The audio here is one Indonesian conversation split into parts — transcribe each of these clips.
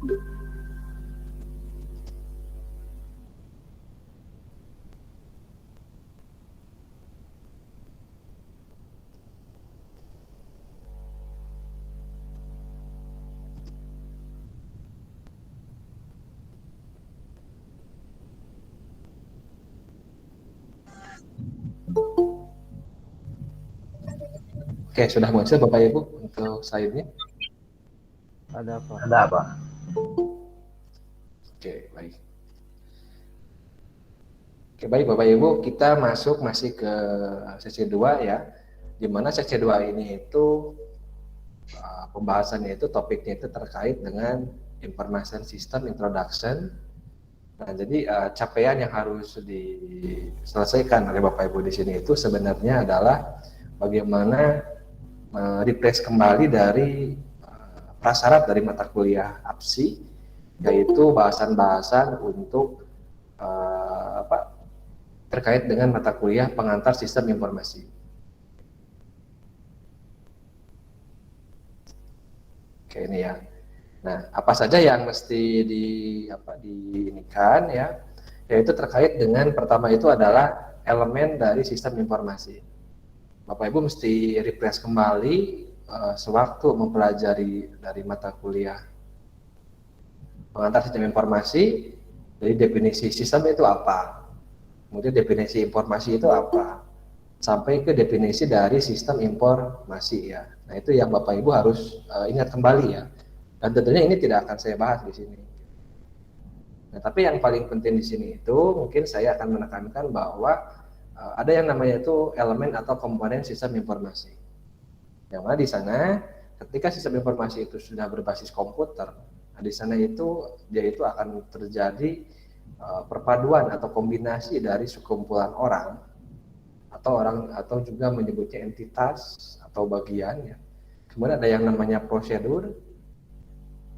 Oke, sudah muncul Bapak Ibu untuk slide-nya? Ada Pak. Ada Pak. Oke, baik. Oke, baik Bapak Ibu, kita masih ke sesi 2 ya. Di mana sesi 2 ini itu pembahasannya itu topiknya itu terkait dengan Information System Introduction. Nah, jadi capaian yang harus diselesaikan oleh Bapak Ibu di sini itu sebenarnya adalah bagaimana refresh kembali dari prasyarat dari mata kuliah APSI, yaitu bahasan-bahasan untuk terkait dengan mata kuliah pengantar sistem informasi. Oke, ini ya. Nah, apa saja yang mesti diinikan ya, yaitu terkait dengan pertama itu adalah elemen dari sistem informasi. Bapak Ibu mesti refresh kembali sewaktu mempelajari dari mata kuliah pengantar sistem informasi. Jadi definisi sistem itu apa, kemudian definisi informasi itu apa, sampai ke definisi dari sistem informasi ya. Nah, itu yang Bapak Ibu harus ingat kembali ya. Dan tentunya ini tidak akan saya bahas di sini. Nah, tapi yang paling penting di sini itu mungkin saya akan menekankan bahwa ada yang namanya itu elemen atau komponen sistem informasi. Yang mana di sana ketika sistem informasi itu sudah berbasis komputer, nah di sana itu dia itu akan terjadi perpaduan atau kombinasi dari sekumpulan orang atau juga menyebutnya entitas atau bagian ya. Kemudian ada yang namanya prosedur.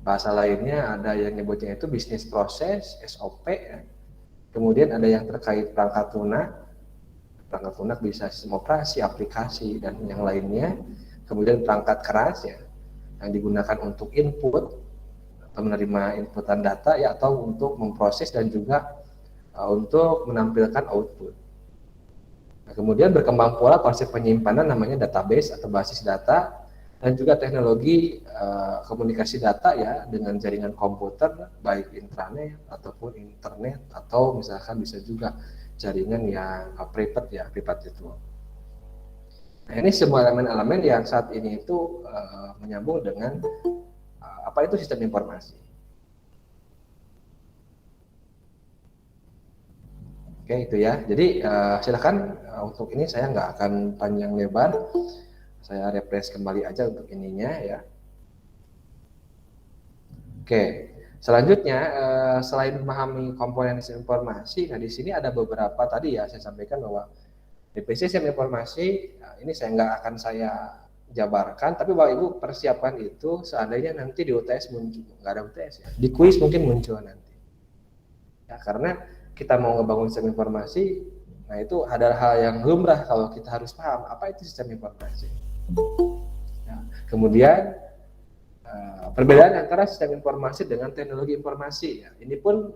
Bahasa lainnya ada yang nyebutnya itu bisnis proses, SOP ya. Kemudian ada yang terkait perangkat lunak. Perangkat lunak bisa sistem operasi, aplikasi, dan yang lainnya. Kemudian perangkat keras ya, yang digunakan untuk input atau menerima inputan data ya, atau untuk memproses dan juga untuk menampilkan output. Nah, kemudian berkembang pula konsep penyimpanan namanya database atau basis data, dan juga teknologi komunikasi data ya dengan jaringan komputer baik intranet ataupun internet, atau misalkan bisa juga jaringan yang private itu. Nah, ini semua elemen-elemen yang saat ini itu menyambung dengan apa itu sistem informasi. Oke, itu ya. Jadi silakan untuk ini saya nggak akan panjang lebar. Saya refresh kembali aja untuk ininya ya. Oke, selanjutnya selain memahami komponen sistem informasi, nah di sini ada beberapa tadi ya saya sampaikan bahwa definisi sistem informasi ini saya nggak akan saya jabarkan, tapi Bapak Ibu persiapkan itu seandainya nanti di UTS muncul, nggak ada UTS ya, di kuis mungkin muncul nanti. Ya, karena kita mau ngebangun sistem informasi, nah itu ada hal yang lumrah kalau kita harus paham apa itu sistem informasi. Ya, kemudian perbedaan antara sistem informasi dengan teknologi informasi ya, ini pun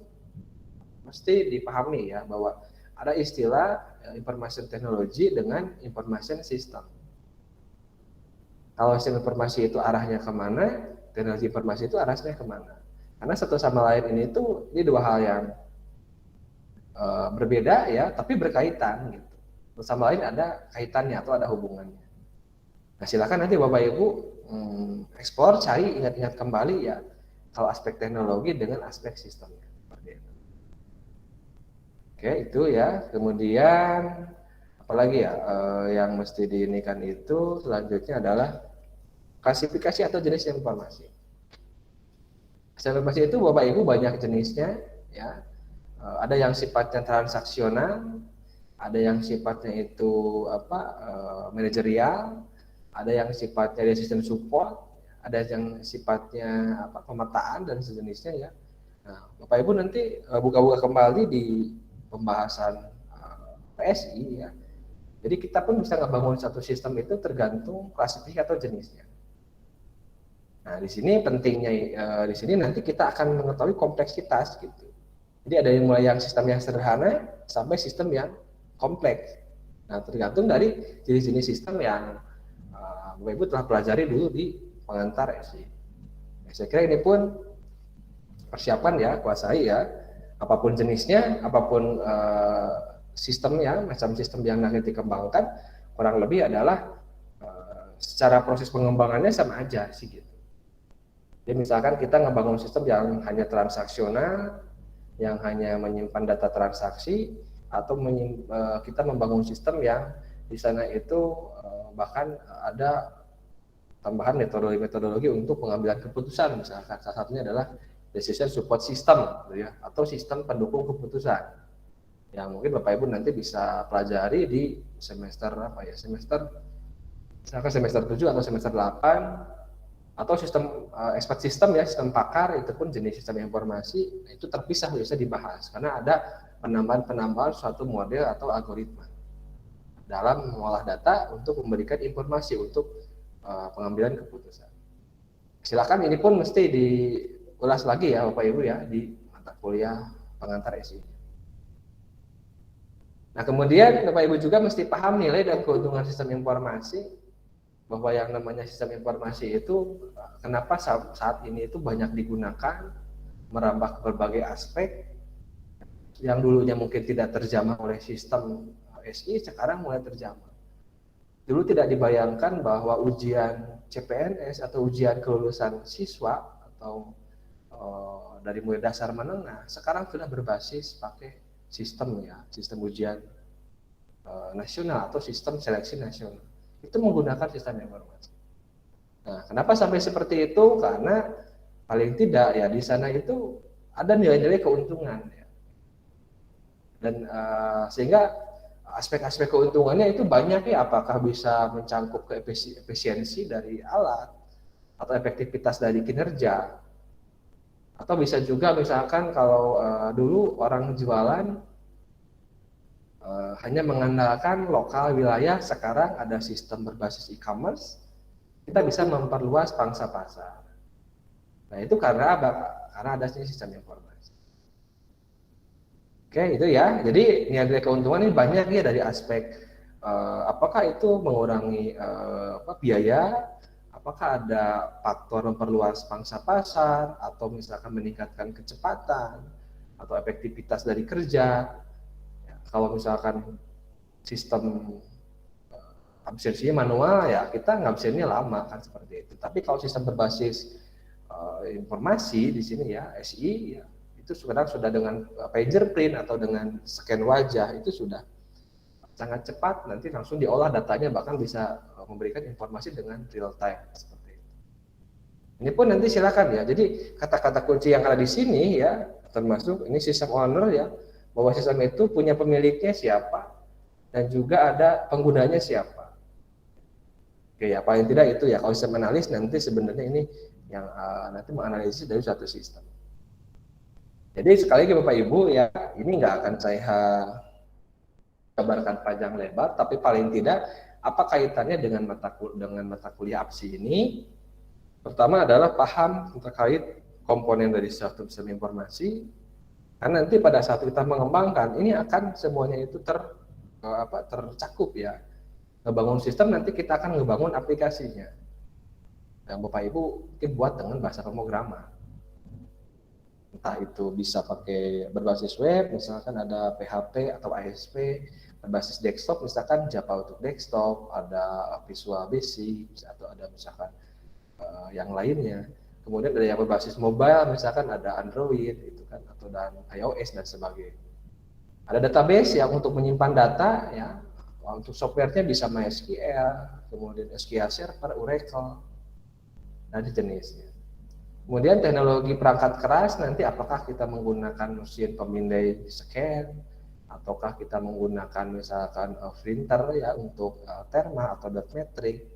mesti dipahami ya, bahwa ada istilah information technology dengan information system. Kalau sistem informasi itu arahnya kemana, teknologi informasi itu arahnya kemana. Karena satu sama lain ini dua hal yang berbeda ya, tapi berkaitan gitu. Satu sama lain ada kaitannya atau ada hubungannya. Nah, silakan nanti Bapak Ibu explore, cari, ingat-ingat kembali ya, kalau aspek teknologi dengan aspek sistemnya. Oke, itu ya. Kemudian apalagi ya yang mesti diinikan itu selanjutnya adalah klasifikasi atau jenis informasi. Informasi itu Bapak Ibu banyak jenisnya ya. Ada yang sifatnya transaksional, ada yang sifatnya itu manajerial, ada yang sifatnya dari sistem support, ada yang sifatnya pemetaan dan sejenisnya ya. Nah, Bapak Ibu nanti buka-buka kembali di pembahasan PSI ya. Jadi kita pun bisa ngebangun satu sistem itu tergantung klasifikasi atau jenisnya. Nah, di sini pentingnya di sini nanti kita akan mengetahui kompleksitas gitu. Jadi ada yang mulai yang sistem yang sederhana sampai sistem yang kompleks. Nah, tergantung dari jenis-jenis sistem yang Bapak Ibu telah pelajari dulu di pengantar SI. Nah, saya kira ini pun persiapan ya, kuasai ya, apapun jenisnya, apapun sistemnya, macam sistem yang nanti dikembangkan, kurang lebih adalah secara proses pengembangannya sama aja sih gitu. Jadi misalkan kita ngebangun sistem yang hanya transaksional, yang hanya menyimpan data transaksi, atau kita membangun sistem yang di sana itu bahkan ada tambahan metodologi untuk pengambilan keputusan, misalkan salah satunya adalah decision support system, gitu ya, atau sistem pendukung keputusan, yang mungkin Bapak Ibu nanti bisa pelajari di semester apa ya, misalkan semester 7 atau semester 8, atau sistem expert system ya, sistem pakar, itu pun jenis sistem informasi, itu terpisah bisa dibahas karena ada penambahan suatu model atau algoritma dalam mengolah data untuk memberikan informasi untuk pengambilan keputusan. Silakan, ini pun mesti diulas lagi ya Bapak Ibu ya di mata kuliah pengantar SI. Nah, kemudian Bapak Ibu juga mesti paham nilai dan keuntungan sistem informasi, bahwa yang namanya sistem informasi itu kenapa saat ini itu banyak digunakan, merambah ke berbagai aspek yang dulunya mungkin tidak terjamah oleh sistem SI, sekarang mulai terjamah. Dulu tidak dibayangkan bahwa ujian CPNS atau ujian kelulusan siswa atau dari mulai dasar menengah sekarang sudah berbasis pakai sistem ya, sistem ujian nasional atau sistem seleksi nasional. Itu menggunakan sistem informasi. Nah, kenapa sampai seperti itu? Karena paling tidak ya di sana itu ada nilai-nilai keuntungan ya. Dan sehingga aspek-aspek keuntungannya itu banyak ya, apakah bisa mencangkup ke efisiensi dari alat atau efektivitas dari kinerja, atau bisa juga misalkan kalau dulu orang jualan hanya mengandalkan lokal wilayah, sekarang ada sistem berbasis e-commerce, kita bisa memperluas pangsa pasar. Nah, itu karena adanya sistem informasi. Oke, itu ya. Jadi nilai keuntungan ini banyak ya dari aspek apakah itu mengurangi biaya, apakah ada faktor memperluas pangsa pasar, atau misalkan meningkatkan kecepatan atau efektivitas dari kerja. Kalau misalkan sistem absensinya manual ya kita ngabsennya lama kan, seperti itu. Tapi kalau sistem berbasis informasi di sini ya SI ya, itu sekarang sudah dengan fingerprint atau dengan scan wajah itu sudah sangat cepat, nanti langsung diolah datanya, bahkan bisa memberikan informasi dengan real time seperti itu. Ini pun nanti silakan ya. Jadi kata-kata kunci yang ada di sini ya, termasuk ini sistem owner ya, bahwa sistem itu punya pemiliknya siapa dan juga ada penggunanya siapa. Oke ya, paling tidak itu ya, kalau sistem analis nanti sebenarnya ini yang nanti menganalisis dari suatu sistem. Jadi sekali lagi Bapak Ibu ya, ini nggak akan saya kabarkan panjang lebar, tapi paling tidak apa kaitannya dengan mata kuliah APSI ini. Pertama adalah paham terkait komponen dari suatu sistem informasi. Karena nanti pada saat kita mengembangkan ini akan semuanya itu tercakup ya. Ngebangun sistem nanti kita akan ngebangun aplikasinya. Yang Bapak Ibu mungkin buat dengan bahasa pemrograman. Entah itu bisa pakai berbasis web, misalkan ada PHP atau ASP, berbasis desktop, misalkan Java untuk desktop, ada Visual Basic, atau ada misalkan yang lainnya. Kemudian ada yang berbasis mobile, misalkan ada Android, itu kan, atau dan iOS dan sebagainya. Ada database yang untuk menyimpan data, ya, untuk softwarenya bisa MySQL, kemudian SQL Server, Oracle, dan jenisnya. Kemudian teknologi perangkat keras nanti apakah kita menggunakan mesin pemindai scan, ataukah kita menggunakan misalkan printer ya untuk Therma atau dot metric,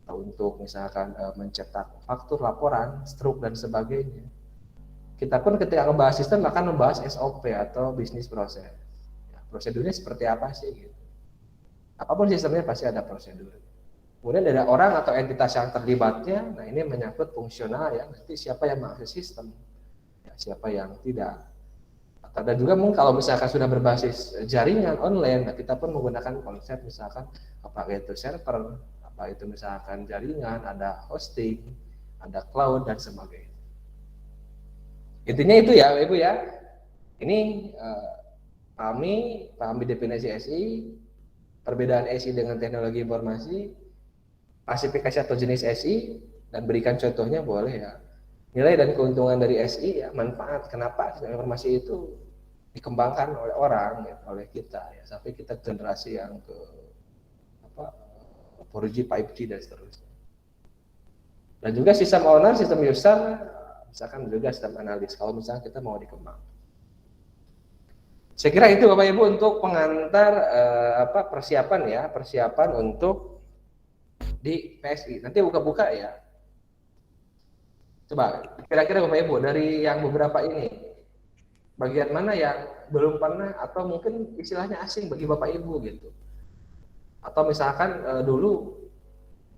atau untuk misalkan mencetak faktur, laporan, struk dan sebagainya. Kita pun ketika membahas sistem akan membahas SOP atau bisnis proses. Ya, prosedurnya seperti apa sih gitu. Apapun sistemnya pasti ada prosedur. Kemudian ada orang atau entitas yang terlibatnya. Nah, ini menyangkut fungsional ya. Nanti siapa yang mengakses sistem, ya, siapa yang tidak. Dan juga mungkin kalau misalkan sudah berbasis jaringan online, nah kita pun menggunakan konsep misalkan apa itu server, apa itu misalkan jaringan, ada hosting, ada cloud dan sebagainya. Intinya itu ya, Ibu ya. Ini pahami definisi SI, perbedaan SI dengan teknologi informasi, klasifikasi atau jenis SI, dan berikan contohnya boleh ya. Nilai dan keuntungan dari SI ya, manfaat. Kenapa sistem informasi itu dikembangkan oleh orang, ya, oleh kita ya, sampai kita generasi yang ke 4G, 5G dan seterusnya. Dan juga sistem owner, sistem user, misalkan juga sistem analis kalau misalnya kita mau dikembangkan. Saya kira itu Bapak Ibu untuk pengantar persiapan untuk di PSI. Nanti buka-buka ya. Coba kira-kira Bapak Ibu dari yang beberapa ini, bagian mana yang belum pernah atau mungkin istilahnya asing bagi Bapak Ibu gitu. Atau misalkan dulu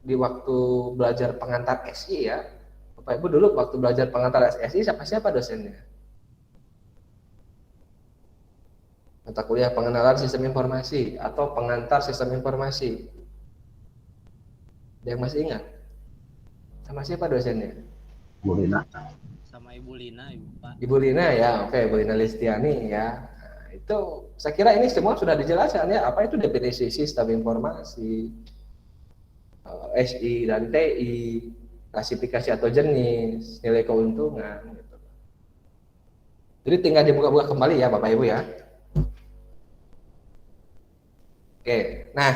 di waktu belajar pengantar SI ya, Bapak Ibu dulu waktu belajar pengantar SI siapa dosennya? Mata kuliah pengenalan sistem informasi atau pengantar sistem informasi. Ada yang masih ingat? Sama siapa dosennya? Bu Lina. Sama Ibu Lina, Pak. Ibu Lina ya, oke, Ibu Lina Listiani ya. Nah, itu saya kira ini semua sudah dijelaskan ya, apa itu definisi sistem informasi, SI dan TI, klasifikasi atau jenis, nilai keuntungan. Gitu. Jadi tinggal dibuka-buka kembali ya Bapak Ibu ya. Oke, nah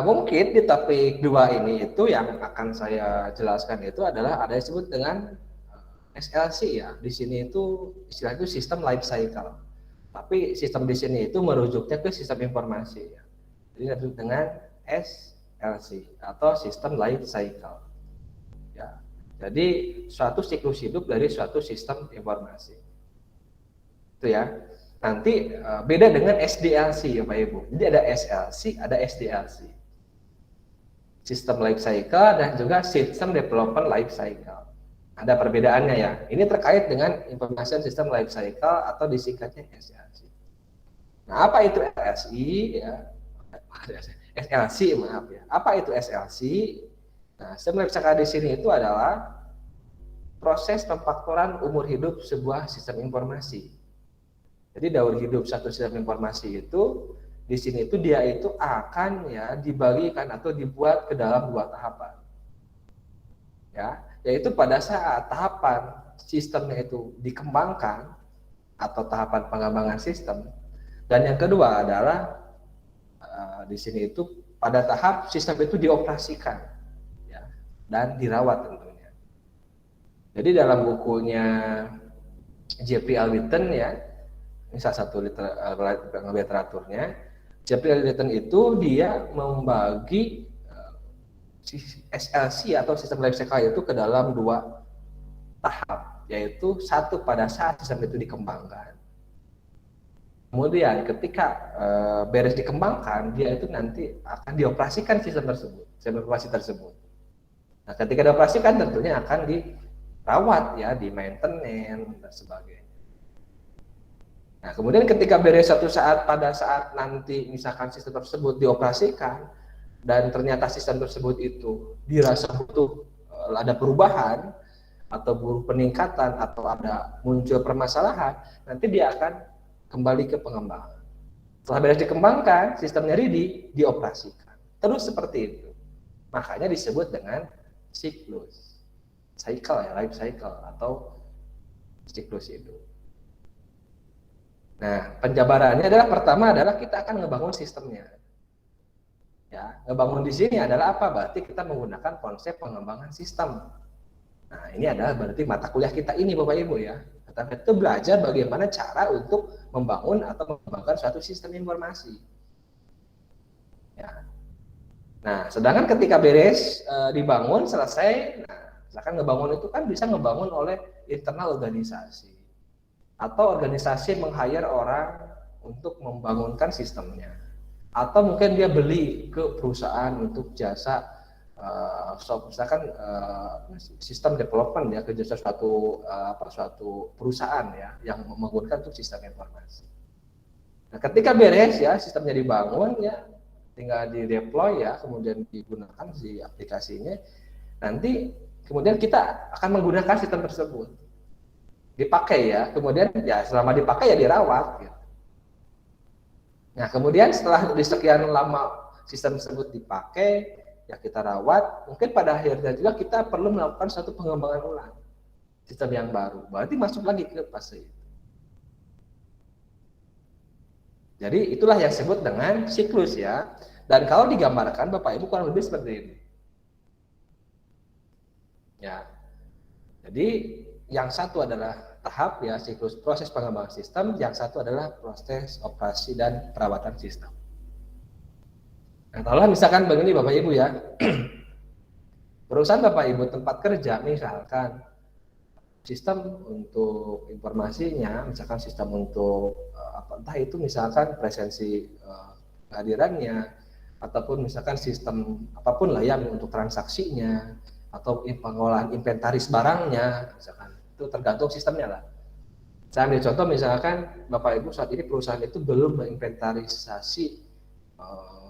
mungkin di topik 2 ini itu yang akan saya jelaskan itu adalah ada yang disebut dengan SLC ya. Di sini itu istilah itu sistem life cycle. Tapi sistem di sini itu merujuknya ke sistem informasi ya. Jadi disebut dengan SLC atau sistem life cycle. Ya. Jadi suatu siklus hidup dari suatu sistem informasi. Itu ya. Nanti beda dengan SDLC ya Pak Ibu. Jadi ada SLC, ada SDLC. Sistem life cycle dan juga sistem development life cycle. Ada perbedaannya ya. Ini terkait dengan information system life cycle atau disingkatnya SLC. Nah, apa itu SLC ya? SLC maaf ya. Apa itu SLC? Nah, sistem life cycle di sini itu adalah proses pemfaktoran umur hidup sebuah sistem informasi. Jadi daur hidup satu sistem informasi itu di sini itu dia itu akan ya dibagikan atau dibuat ke dalam 2 tahapan. Ya, yaitu pada saat tahapan sistemnya itu dikembangkan atau tahapan pengembangan sistem, dan yang kedua adalah di sini itu pada tahap sistem itu dioperasikan ya, dan dirawat tentunya. Jadi dalam bukunya Jeffrey Alwitten ya, ini salah satu literaturnya, Jeffrey Alwitten itu dia membagi SLC atau sistem life cycle itu ke dalam 2 tahap, yaitu satu pada saat sistem itu dikembangkan. Kemudian ketika beres dikembangkan, dia itu nanti akan dioperasikan sistem tersebut, sistem informasi tersebut. Nah, ketika dioperasikan tentunya akan dirawat ya, di maintenance dan sebagainya. Nah, kemudian ketika beres satu saat pada saat nanti misalkan sistem tersebut dioperasikan dan ternyata sistem tersebut itu dirasa butuh ada perubahan atau butuh peningkatan atau ada muncul permasalahan, nanti dia akan kembali ke pengembangan. Setelah beres dikembangkan, sistemnya ready, dioperasikan. Terus seperti itu. Makanya disebut dengan siklus. Cycle ya, life cycle atau siklus itu. Nah, penjabarannya adalah pertama adalah kita akan ngebangun sistemnya. Ya, ngebangun di sini adalah apa? Berarti kita menggunakan konsep pengembangan sistem. Nah, ini adalah berarti mata kuliah kita ini Bapak Ibu ya. Kita itu belajar bagaimana cara untuk membangun atau mengembangkan suatu sistem informasi. Ya. Nah, sedangkan ketika beres dibangun selesai, nah, misalkan ngebangun itu kan bisa ngebangun oleh internal organisasi. Atau organisasi meng-hire orang untuk membangunkan sistemnya. atau mungkin dia beli ke perusahaan untuk jasa misalkan sistem development ya, ke jasa suatu perusahaan ya yang menggunakan untuk sistem informasi. Nah, ketika beres ya sistemnya dibangun ya, tinggal di deploy ya, kemudian digunakan si aplikasinya, nanti kemudian kita akan menggunakan sistem tersebut, dipakai ya, kemudian ya selama dipakai ya dirawat gitu. Nah, kemudian setelah di sekian lama sistem tersebut dipakai, ya kita rawat, mungkin pada akhirnya juga kita perlu melakukan satu pengembangan ulang sistem yang baru, berarti masuk lagi ke fase itu. Jadi itulah yang disebut dengan siklus ya. Dan kalau digambarkan Bapak Ibu kurang lebih seperti ini. Ya. Jadi yang satu adalah tahap ya siklus proses pengembangan sistem, yang satu adalah proses operasi dan perawatan sistem. Nah, kalau misalkan begini Bapak Ibu ya, perusahaan Bapak Ibu tempat kerja misalkan sistem untuk informasinya, misalkan sistem untuk entah itu misalkan presensi kehadirannya, ataupun misalkan sistem apapun lah ya untuk transaksinya, atau pengolahan inventaris barangnya, misalkan itu tergantung sistemnya lah. Saya ambil contoh misalkan Bapak Ibu saat ini perusahaan itu belum menginventarisasi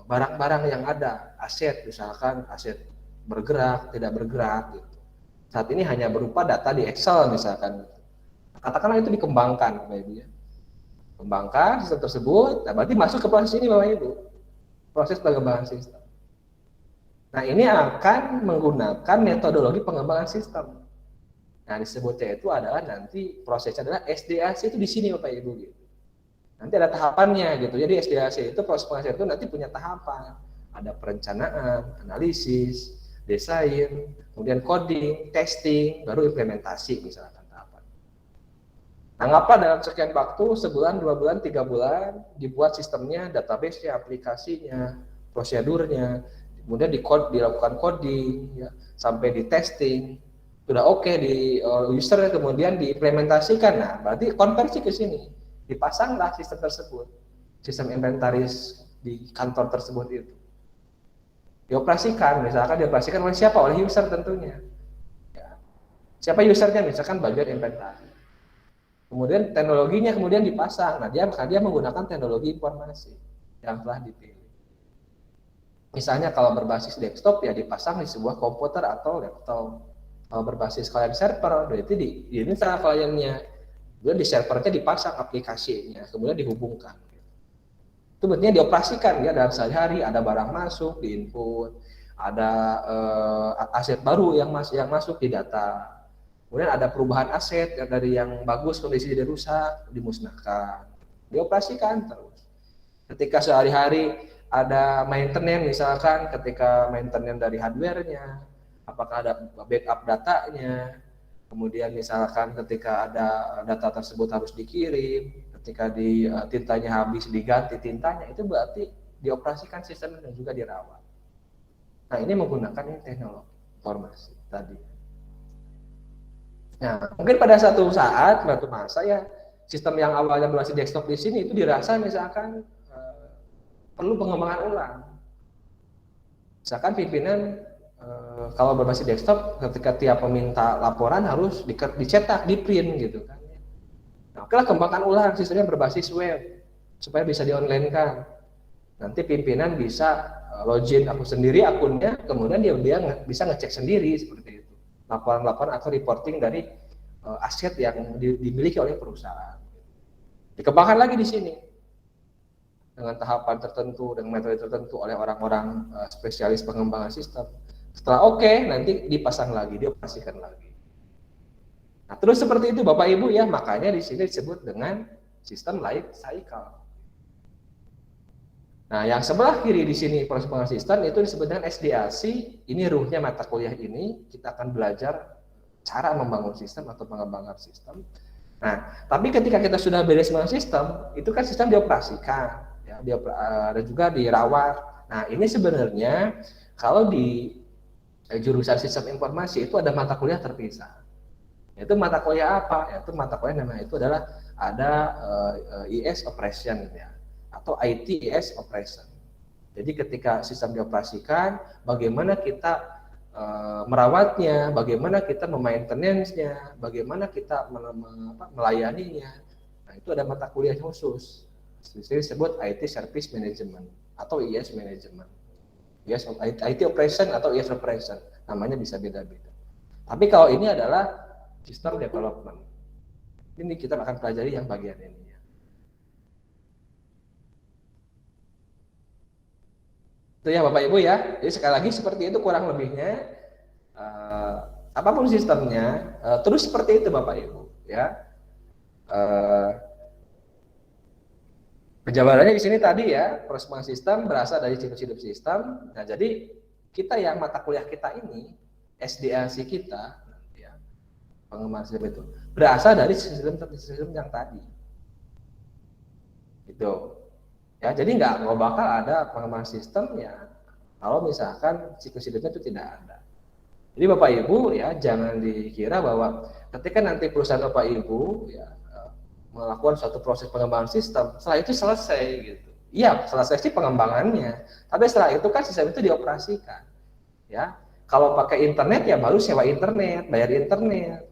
barang-barang yang ada, aset misalkan aset bergerak, tidak bergerak gitu. Saat ini hanya berupa data di Excel misalkan. Katakanlah itu dikembangkan Bapak Ibu ya. Kembangkan sistem tersebut, nah berarti masuk ke proses ini Bapak Ibu. Proses pengembangan sistem. Nah, ini akan menggunakan metodologi pengembangan sistem. Nah, disebutnya itu adalah nanti prosesnya adalah SDAC itu di sini Bapak Ibu gitu. Nanti ada tahapannya gitu. Jadi SDAC itu proses pengembangan itu nanti punya tahapan. Ada perencanaan, analisis, desain, kemudian coding, testing, baru implementasi misalkan tahapan. Anggaplah dalam sekian waktu, sebulan, 2 bulan, 3 bulan, dibuat sistemnya, database-nya, aplikasinya, prosedurnya, kemudian dilakukan coding, ya, sampai di testing, sudah oke di user, kemudian diimplementasikan. Nah, berarti konversi ke sini, dipasanglah sistem tersebut, sistem inventaris di kantor tersebut itu. Dioperasikan, misalkan dioperasikan oleh siapa? Oleh user tentunya. Ya. Siapa usernya? Misalkan bagian inventaris. Kemudian teknologinya kemudian dipasang. Nah, dia menggunakan teknologi informasi yang telah dipilih. Misalnya kalau berbasis desktop ya dipasang di sebuah komputer atau laptop. Kalau berbasis client server, berarti di install kliennya. Kemudian di servernya dipasang aplikasinya, kemudian dihubungkan. Itu bentuknya dioperasikan ya dalam sehari-hari, ada barang masuk, diinput, ada aset baru yang masuk di data. Kemudian ada perubahan aset dari yang bagus kondisi jadi rusak, dimusnahkan. Dioperasikan terus. Ketika sehari-hari ada maintenance misalkan, ketika maintenance dari hardware-nya, apakah ada backup datanya, kemudian misalkan ketika ada data tersebut harus dikirim, ketika tintanya habis diganti tintanya, itu berarti dioperasikan sistem dan juga dirawat. Nah, ini menggunakan teknologi informasi tadi. Nah, mungkin pada satu masa ya, sistem yang awalnya berbasis desktop di sini itu dirasa misalkan perlu pengembangan ulang. Misalkan pimpinan kalau berbasis desktop ketika tiap meminta laporan harus dicetak, di print gitu kan. Nah, oke lah kembangkan ulang sistemnya berbasis web supaya bisa di-online-kan. Nanti pimpinan bisa login akun sendiri akunnya, kemudian dia bisa ngecek sendiri seperti itu. Laporan-laporan atau reporting dari aset yang dimiliki oleh perusahaan. Dikembangkan lagi di sini dengan tahapan tertentu, dengan metode tertentu oleh orang-orang spesialis pengembangan sistem. Setelah oke, nanti dipasang lagi, dioperasikan lagi. Nah, terus seperti itu Bapak Ibu ya, makanya di sini disebut dengan sistem life cycle. Nah, yang sebelah kiri di sini proses pengembangan sistem itu disebut dengan SDAC. Ini ruhnya mata kuliah ini, kita akan belajar cara membangun sistem atau pengembangan sistem. Nah, tapi ketika kita sudah beres membangun sistem, itu kan sistem dioperasikan. Dan juga dirawat. Nah, ini sebenarnya kalau di jurusan sistem informasi itu ada mata kuliah terpisah. Itu mata kuliah apa? Itu mata kuliah namanya itu adalah ada IS operation ya, atau IT IS operation. Jadi ketika sistem dioperasikan, bagaimana kita merawatnya, bagaimana kita memaintenance-nya, bagaimana kita melayaninya. Nah, itu ada mata kuliah khusus. Disebut IT Service Management atau IS Management. IS IT Operation atau IS Operation. Namanya bisa beda-beda. Tapi kalau ini adalah System Development. Ini kita akan pelajari yang bagian ini. Itu ya Bapak Ibu ya. Jadi sekali lagi seperti itu kurang lebihnya. Apapun sistemnya, terus seperti itu Bapak Ibu ya. Penjabarannya di sini tadi ya, perkembangan sistem berasal dari siklus hidup sistem. Nah, jadi kita yang mata kuliah kita ini, SDLC kita, ya, pengembangan sistem itu berasal dari sistem yang tadi. Gitu. Ya, jadi nggak bakal ada pengembangan sistem ya kalau misalkan siklus hidupnya itu tidak ada. Jadi Bapak Ibu ya jangan dikira bahwa ketika nanti perusahaan Bapak Ibu ya melakukan suatu proses pengembangan sistem, setelah itu selesai gitu. Iya, selesai sih pengembangannya. Tapi setelah itu kan sistem itu dioperasikan. Ya. Kalau pakai internet ya baru sewa internet, bayar internet.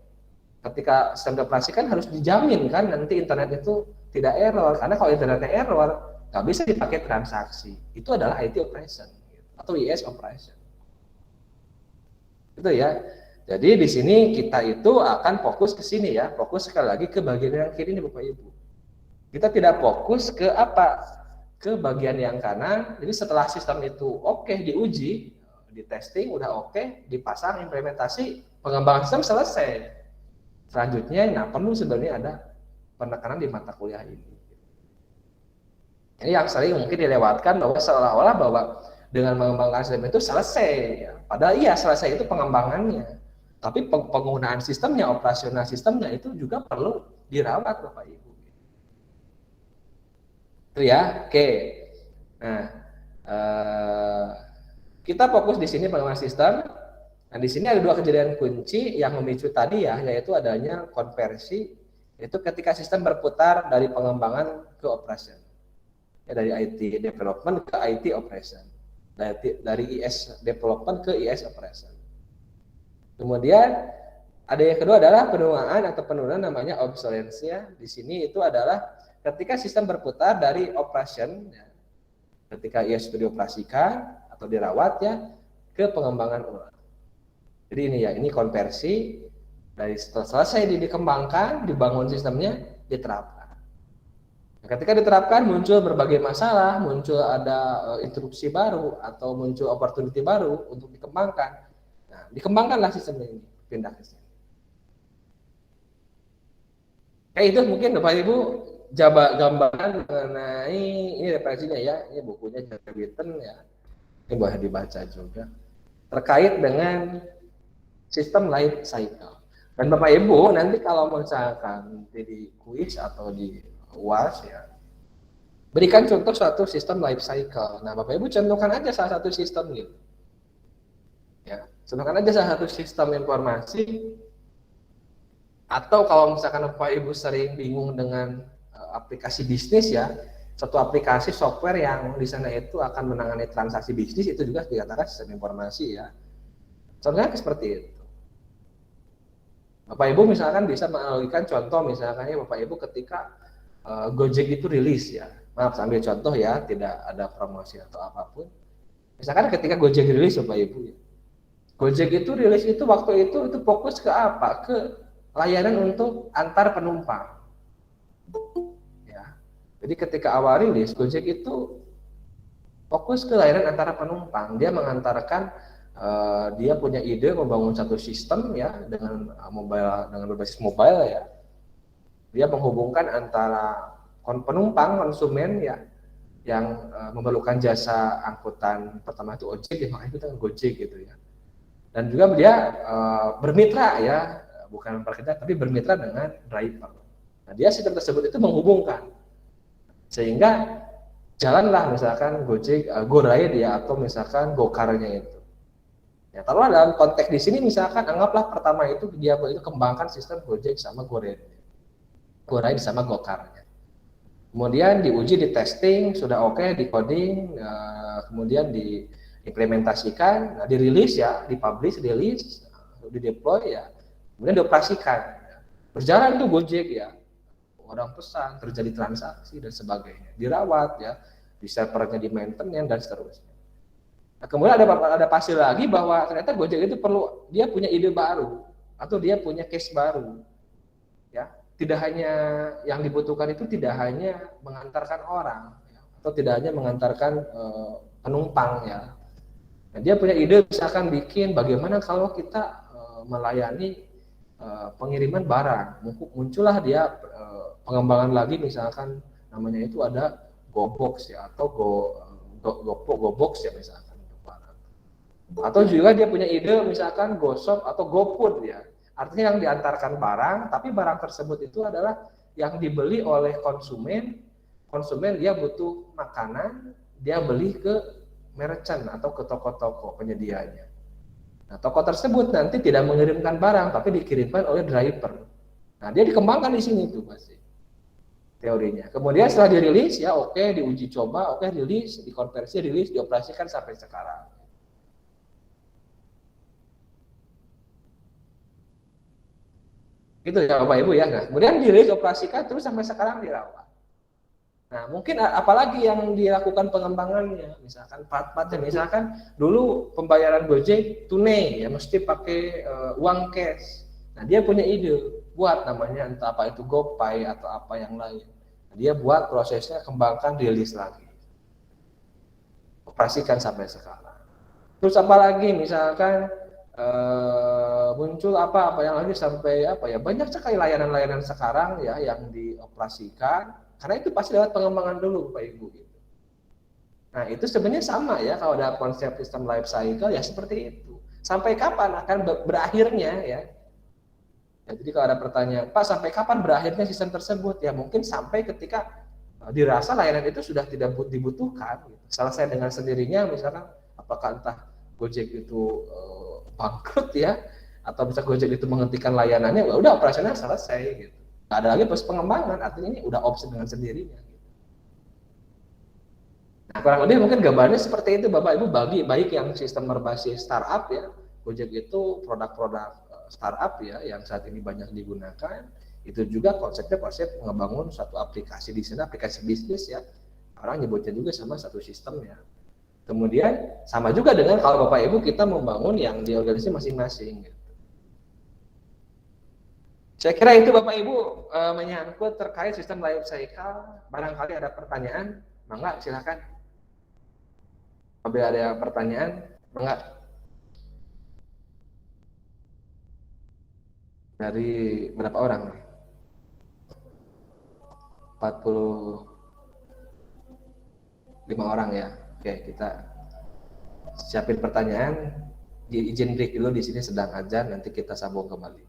Ketika sistem dioperasikan harus dijamin kan nanti internet itu tidak error, karena kalau internetnya error nggak bisa dipakai transaksi. Itu adalah IT operation atau IS operation. Itu ya. Jadi di sini kita itu akan fokus ke sini ya, fokus sekali lagi ke bagian yang kiri ini Bapak Ibu. Kita tidak fokus ke apa? Ke bagian yang kanan. Jadi setelah sistem itu oke diuji, di testing udah oke, dipasang implementasi, pengembangan sistem selesai. Selanjutnya, nah perlu sebenarnya ada penekanan di mata kuliah ini. Ini yang sering mungkin dilewatkan bahwa seolah-olah bahwa dengan mengembangkan sistem itu selesai. Ya. Padahal iya selesai itu pengembangannya. Tapi penggunaan sistemnya, operasional sistemnya itu juga perlu dirawat Bapak Ibu. Itu ya, oke. Nah, kita fokus di sini pengembangan sistem. Nah, di sini ada dua kejadian kunci yang memicu tadi ya, yaitu adanya konversi, yaitu ketika sistem berputar dari pengembangan ke operation. Ya, dari IT development ke IT operation, dari IS development ke IS operation. Kemudian ada yang kedua adalah penuaan atau penurunan namanya obsolescence. Di sini itu adalah ketika sistem berputar dari operation, ya, ketika IS itu dioperasikan atau dirawat ya ke pengembangan ulang. Jadi ini ya, ini konversi dari setelah selesai dikembangkan, dibangun sistemnya, diterapkan. Ketika diterapkan muncul berbagai masalah, muncul ada interupsi baru atau muncul opportunity baru untuk dikembangkan. Nah, dikembangkanlah sistemnya ini, pindah ke sini. Kayak itu mungkin Bapak Ibu gambaran mengenai ini referensinya ya, ini bukunya Jerry Witten ya. Ini boleh dibaca juga. Terkait dengan sistem life cycle. Dan Bapak Ibu nanti kalau misalkan di kuis atau di UAS ya, berikan contoh suatu sistem life cycle. Nah, Bapak Ibu contohkan aja salah satu sistem gitu. Ya, contohkan aja salah satu sistem informasi. Atau kalau misalkan Bapak Ibu sering bingung dengan aplikasi bisnis ya, satu aplikasi software yang di sana itu akan menangani transaksi bisnis itu juga dikatakan sistem informasi ya. Contohnya seperti itu. Bapak Ibu misalkan bisa menganalogikan contoh misalkan ya Bapak Ibu ketika Gojek itu rilis ya, maaf sambil contoh ya, tidak ada promosi atau apapun. Misalkan ketika Gojek rilis Bapak Ibu ya, Gojek itu rilis itu waktu itu fokus ke apa? Ke layanan untuk antar penumpang. Ya, jadi ketika awal rilis Gojek itu fokus ke layanan antara penumpang. Dia mengantarkan, dia punya ide membangun satu sistem ya dengan berbasis mobile ya. Dia menghubungkan antara penumpang konsumen ya yang memerlukan jasa angkutan pertama itu ojek ya, makanya itu dengan Gojek gitu ya. Dan juga dia bermitra ya, bukan memperkerja tapi bermitra dengan driver. Nah, dia sistem tersebut itu menghubungkan sehingga jalanlah misalkan Gojek, GoRide ya atau misalkan Gokarnya itu. Ya, taruhlah dalam konteks di sini misalkan anggaplah pertama itu dia itu kembangkan sistem Gojek sama GoRide sama Gokarnya. Kemudian diuji, di testing, sudah oke, di coding, kemudian diimplementasikan, dirilis ya, dipublish, rilis, dideploy ya, kemudian dioperasikan. Berjalan tuh Gojek ya, orang pesan, terjadi transaksi dan sebagainya, dirawat ya, di servernya di maintenance dan seterusnya. Nah, kemudian ada pasti lagi bahwa ternyata Gojek itu dia punya ide baru atau dia punya case baru ya. Tidak hanya yang dibutuhkan itu tidak hanya mengantarkan orang ya, atau tidak hanya mengantarkan penumpang ya. Nah, dia punya ide misalkan bikin bagaimana kalau kita melayani pengiriman barang. Muncullah dia pengembangan lagi misalkan namanya itu ada GoBox ya atau GoBox ya misalkan untuk barang. Atau juga dia punya ide misalkan GoShop atau GoFood ya. Artinya yang diantarkan barang, tapi barang tersebut itu adalah yang dibeli oleh konsumen. Konsumen dia butuh makanan, dia beli ke merchant atau ke toko-toko penyedianya. Nah, toko tersebut nanti tidak mengirimkan barang, tapi dikirimkan oleh driver. Nah, dia dikembangkan di sini tuh pasti teorinya. Kemudian setelah dirilis, ya oke, diuji coba, oke, rilis, dikonversi, rilis, dioperasikan sampai sekarang. Gitu ya Bapak Ibu ya. Nah, kemudian dirilis, operasikan, terus sampai sekarang dirawat. Nah, mungkin apalagi yang dilakukan pengembangannya, misalkan part-partnya, misalkan dulu pembayaran Gojek tunai ya, mesti pakai uang cash. Nah, dia punya ide buat namanya entah apa itu GoPay atau apa yang lain. Nah, dia buat prosesnya, kembangkan, rilis lagi, operasikan sampai sekarang. Terus apalagi misalkan muncul apa yang lagi sampai apa ya, banyak sekali layanan-layanan sekarang ya yang dioperasikan. Karena itu pasti lewat pengembangan dulu Bapak Ibu. Nah itu sebenarnya sama ya kalau ada konsep sistem life cycle ya seperti itu. Sampai kapan akan berakhirnya ya. Jadi kalau ada pertanyaan, Pak sampai kapan berakhirnya sistem tersebut? Ya mungkin sampai ketika dirasa layanan itu sudah tidak dibutuhkan. Selesai dengan sendirinya misalkan apakah entah Gojek itu bangkrut ya, atau bisa Gojek itu menghentikan layanannya, udah operasional selesai gitu. Nggak ada lagi proses pengembangan, artinya ini udah opsi dengan sendirinya. Nah, kurang lebih mungkin gambarnya seperti itu Bapak Ibu, baik yang sistem berbasis startup ya, Gojek itu produk-produk startup ya yang saat ini banyak digunakan, itu juga konsep ngebangun satu aplikasi di sana, aplikasi bisnis ya, orang nyebutnya juga sama satu sistem ya. Kemudian sama juga dengan kalau Bapak Ibu kita membangun yang di organisasi masing-masing. Saya kira itu Bapak Ibu menyangkut terkait sistem life cycle. Barangkali ada pertanyaan, mangga silakan. Apabila ada pertanyaan, mangga. Dari berapa orang? 45 orang ya. Oke, kita siapin pertanyaan. Izin break dulu di sini sedang azan, nanti kita sambung kembali.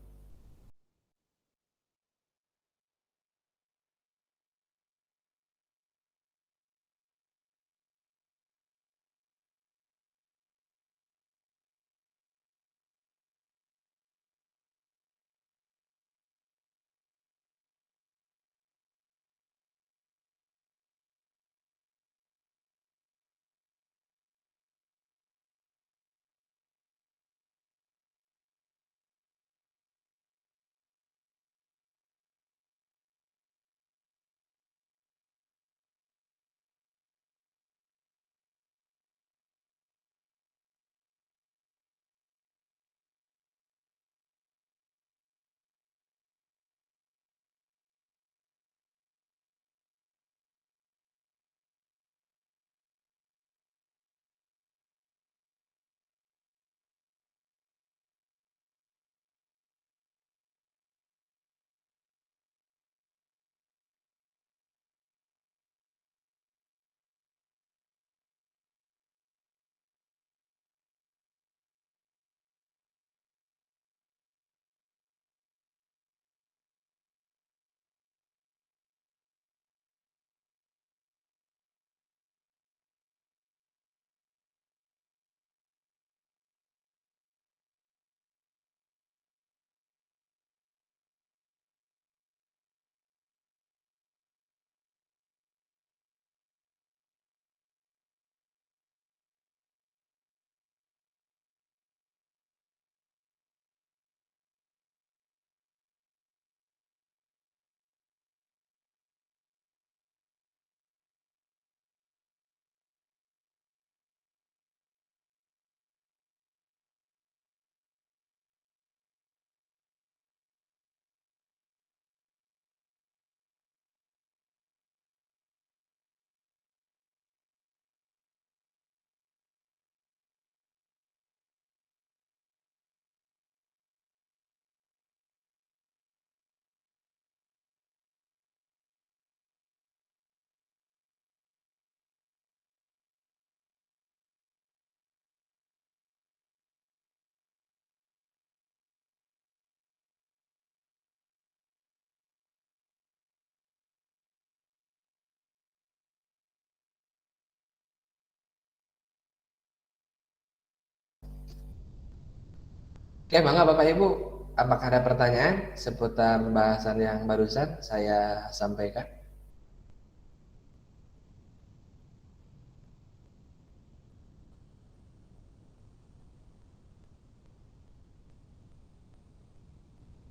Oke, mangga Bapak Ibu, apakah ada pertanyaan seputar bahasan yang barusan saya sampaikan?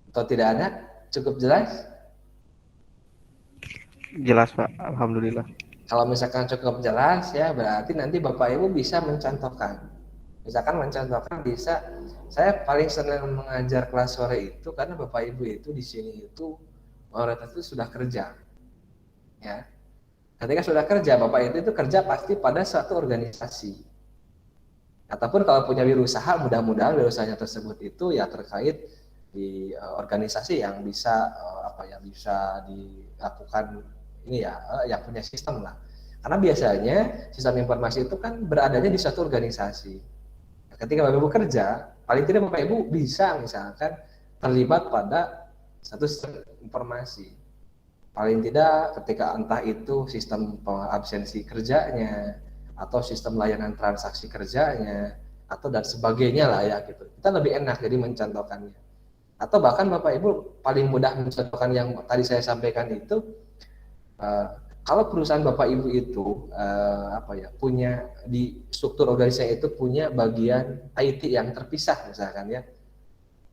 Atau tidak ada? Cukup jelas? Jelas Pak, alhamdulillah. Kalau misalkan cukup jelas ya, berarti nanti Bapak Ibu bisa mencontohkan. Misalkan mencontohkan bisa, saya paling senang mengajar kelas sore itu karena Bapak Ibu itu di sini itu mayoritas itu sudah kerja. Ya. Ketika sudah kerja, Bapak itu kerja pasti pada suatu organisasi. Ataupun kalau punya wirausaha, mudah-mudahan wirausaha tersebut itu ya terkait di organisasi yang bisa bisa dilakukan ini ya, yang punya sistem lah. Karena biasanya sistem informasi itu kan beradanya di suatu organisasi. Ketika Bapak Ibu kerja, paling tidak Bapak Ibu bisa misalkan terlibat pada satu sistem informasi. Paling tidak ketika entah itu sistem absensi kerjanya, atau sistem layanan transaksi kerjanya, atau dan sebagainya lah ya gitu. Kita lebih enak jadi mencontohkannya. Atau bahkan Bapak Ibu paling mudah mencontohkan yang tadi saya sampaikan itu, kalau perusahaan Bapak Ibu itu punya di struktur organisasi itu punya bagian IT yang terpisah misalkan ya.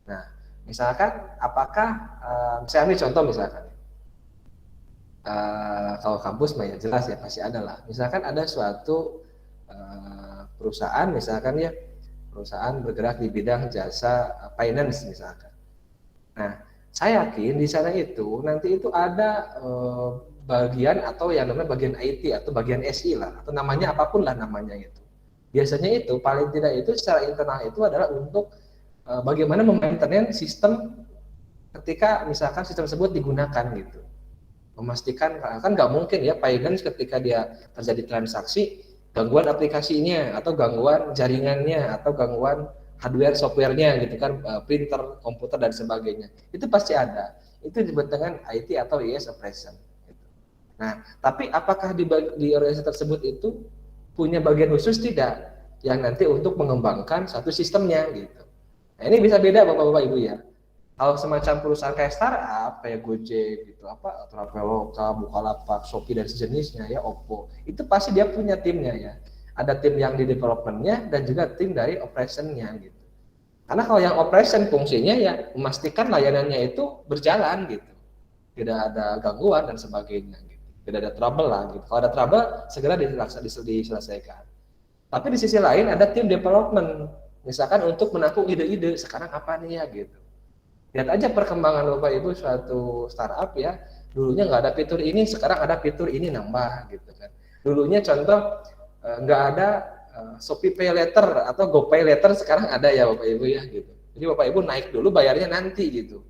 Nah, misalkan apakah saya ambil contoh misalkan kalau kampus mah ya jelas ya pasti ada lah. Misalkan ada suatu perusahaan misalkan ya, perusahaan bergerak di bidang jasa finance misalkan. Nah, saya yakin di sana itu nanti itu ada bagian atau yang namanya bagian IT atau bagian SI lah, atau namanya apapun lah namanya itu. Biasanya itu paling tidak itu secara internal itu adalah untuk bagaimana memaintain sistem ketika misalkan sistem tersebut digunakan gitu. Memastikan kan nggak mungkin ya finance ketika dia terjadi transaksi gangguan aplikasinya atau gangguan jaringannya atau gangguan hardware softwarenya gitu kan, printer komputer dan sebagainya itu pasti ada, itu disebut dengan IT atau IS operation gitu. Nah tapi apakah di organisasi tersebut itu punya bagian khusus tidak yang nanti untuk mengembangkan satu sistemnya gitu. Nah ini bisa beda bapak-bapak ibu ya. Kalau semacam perusahaan kayak startup kayak Gojek gitu Traveloka, Bukalapak, Shopee dan sejenisnya ya, Oppo itu pasti dia punya timnya ya, ada tim yang di developmentnya dan juga tim dari operationnya gitu. Karena kalau yang operation fungsinya ya memastikan layanannya itu berjalan gitu, tidak ada gangguan dan sebagainya gitu, tidak ada trouble lah gitu. Kalau ada trouble segera diselesaikan. Tapi di sisi lain ada tim development misalkan untuk menampung ide-ide sekarang apa nih ya gitu. Lihat aja perkembangan Bapak Ibu suatu startup ya, dulunya nggak ada fitur ini, sekarang ada fitur ini nambah gitu kan. Dulunya contoh nggak ada Shopee Pay Later atau GoPay Later, sekarang ada ya Bapak Ibu ya gitu. Jadi Bapak Ibu naik dulu bayarnya nanti gitu.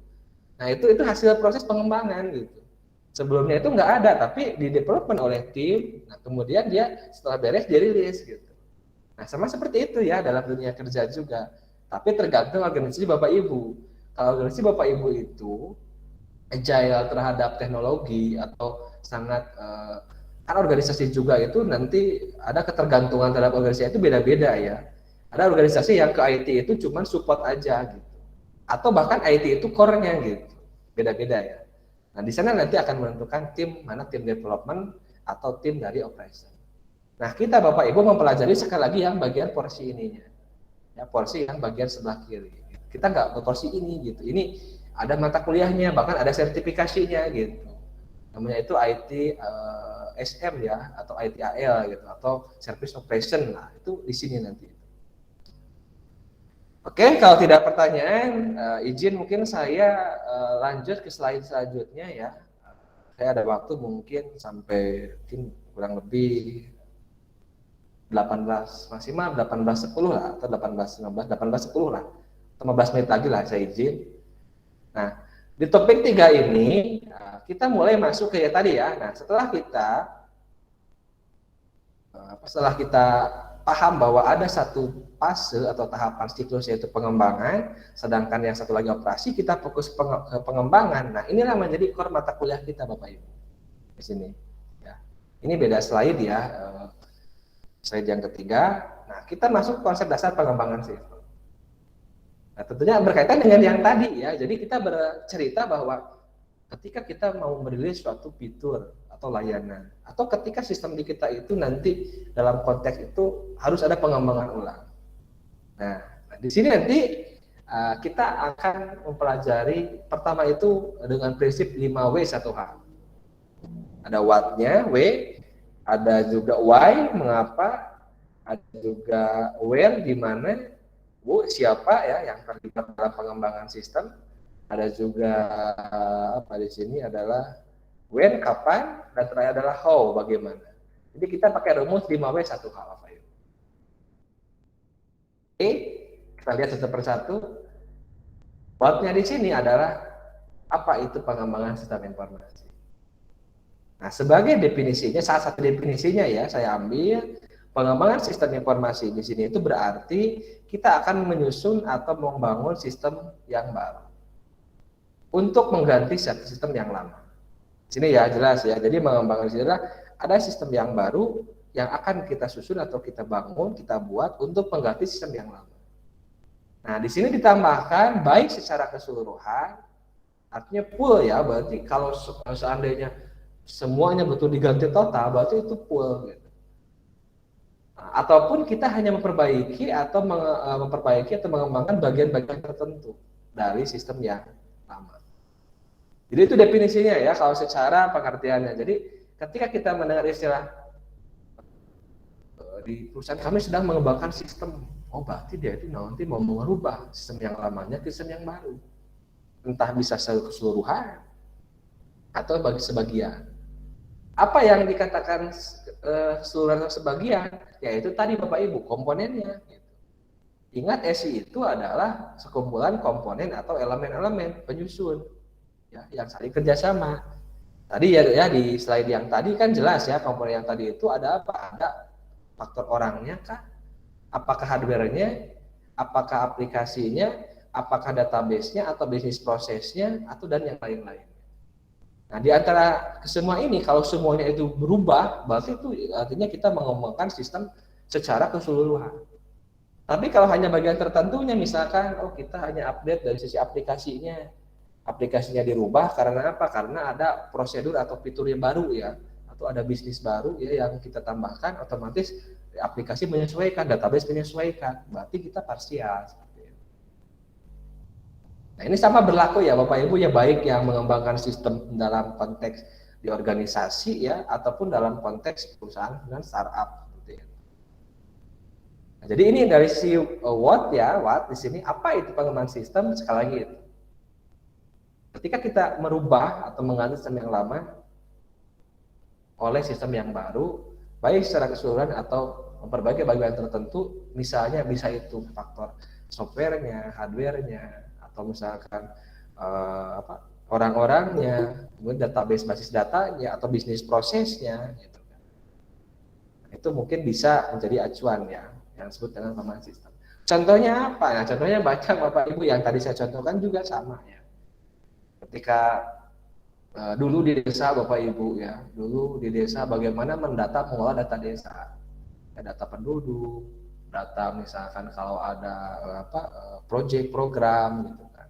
Nah itu hasil proses pengembangan gitu. Sebelumnya itu nggak ada, tapi di development oleh tim, nah kemudian dia setelah beres dirilis gitu. Nah sama seperti itu ya dalam dunia kerja juga. Tapi tergantung organisasi Bapak Ibu. Kalau organisasi Bapak Ibu itu agile terhadap teknologi atau sangat kan organisasi juga itu nanti ada ketergantungan terhadap organisasi itu beda-beda ya. Ada organisasi yang ke IT itu cuma support aja gitu. Atau bahkan IT itu core-nya gitu. Beda-beda ya. Nah, di sana nanti akan menentukan tim mana tim development atau tim dari operation. Nah, kita Bapak Ibu mempelajari sekali lagi yang bagian porsi ininya. Ya, porsi yang bagian sebelah kiri. Kita nggak porsi ini gitu. Ini ada mata kuliahnya, bahkan ada sertifikasinya gitu. Namanya itu IT SM ya, atau ITAL gitu, atau Service Operation lah. Itu di sini nanti. Oke, kalau tidak pertanyaan, izin mungkin saya lanjut ke slide selanjutnya ya. Saya ada waktu mungkin sampai mungkin kurang lebih 18 maksimal 18.10 lah atau 18.15 18.10 lah, 15 menit lagi lah saya izin. Nah di topik 3 ini kita mulai masuk ke ya tadi ya. Nah setelah kita paham bahwa ada satu fase atau tahapan siklus yaitu pengembangan, sedangkan yang satu lagi operasi, kita fokus ke pengembangan. Nah inilah menjadi core mata kuliah kita Bapak Ibu di sini ya. Ini beda slide ya, slide yang ketiga. Nah kita masuk konsep dasar pengembangan sistem. Nah, tentunya berkaitan dengan yang tadi ya. Jadi kita bercerita bahwa ketika kita mau merilis suatu fitur atau layanan, atau ketika sistem di kita itu nanti dalam konteks itu harus ada pengembangan ulang. Nah, di sini nanti kita akan mempelajari pertama itu dengan prinsip 5W 1H. Ada what-nya, W, ada juga why, mengapa, ada juga where, di mana, siapa ya yang terlibat dalam pengembangan sistem. Ada juga apa di sini adalah when, kapan, dan terakhir adalah how, bagaimana. Jadi kita pakai rumus 5W 1H, Bapak Ibu. Oke, kita lihat satu persatu. What-nya di sini adalah apa itu pengembangan sistem informasi. Nah, sebagai definisinya, salah satu definisinya ya, saya ambil pengembangan sistem informasi di sini itu berarti kita akan menyusun atau membangun sistem yang baru untuk mengganti sistem yang lama. Sini ya jelas ya. Jadi mengembangkan sistem adalah ada sistem yang baru yang akan kita susun atau kita bangun, kita buat untuk mengganti sistem yang lama. Nah, di sini ditambahkan baik secara keseluruhan, artinya full ya, berarti kalau seandainya semuanya betul diganti total, berarti itu full gitu. Nah, ataupun kita hanya memperbaiki atau mengembangkan bagian-bagian tertentu dari sistem yang lama. Jadi itu definisinya ya, kalau secara pengertiannya. Jadi ketika kita mendengar istilah di perusahaan kami sedang mengembangkan sistem, oh berarti dia itu nanti mau mengubah sistem yang lamanya ke sistem yang baru. Entah bisa keseluruhan atau bagi sebagian. Apa yang dikatakan keseluruhan atau sebagian, yaitu tadi Bapak Ibu, komponennya. Ingat SI itu adalah sekumpulan komponen atau elemen-elemen penyusun ya, yang saling kerjasama. Tadi ya di slide yang tadi kan jelas ya, komponen yang tadi itu ada apa? Ada faktor orangnya kah? Apakah hardware-nya? Apakah aplikasinya? Apakah database-nya atau bisnis prosesnya atau dan yang lain-lain. Nah, di antara semua ini kalau semuanya itu berubah, berarti itu artinya kita mengembangkan sistem secara keseluruhan. Tapi kalau hanya bagian tertentunya, misalkan kita hanya update dari sisi aplikasinya dirubah karena apa? Karena ada prosedur atau fitur yang baru ya, atau ada bisnis baru ya yang kita tambahkan, otomatis aplikasi menyesuaikan, database menyesuaikan, berarti kita parsial. Nah, ini sama berlaku ya Bapak Ibu ya, baik yang mengembangkan sistem dalam konteks di organisasi ya, ataupun dalam konteks perusahaan dengan startup. Nah, jadi ini dari si what ya, what di sini apa itu pengembangan sistem, sekali lagi itu. Ketika kita merubah atau mengganti sistem yang lama oleh sistem yang baru, baik secara keseluruhan atau memperbaiki bagian tertentu, misalnya bisa itu faktor softwarenya, hardwarenya, atau misalkan orang-orangnya, kemudian database basis datanya atau bisnis prosesnya, gitu. Itu mungkin bisa menjadi acuan ya, yang disebut dengan pengembangan sistem. Contohnya apa? Nah, contohnya banyak Bapak Ibu yang tadi saya contohkan juga sama ya. Ketika dulu di desa Bapak Ibu ya, dulu di desa bagaimana mendata, mengolah data desa, ya, data penduduk, data misalkan kalau ada proyek program gitu kan,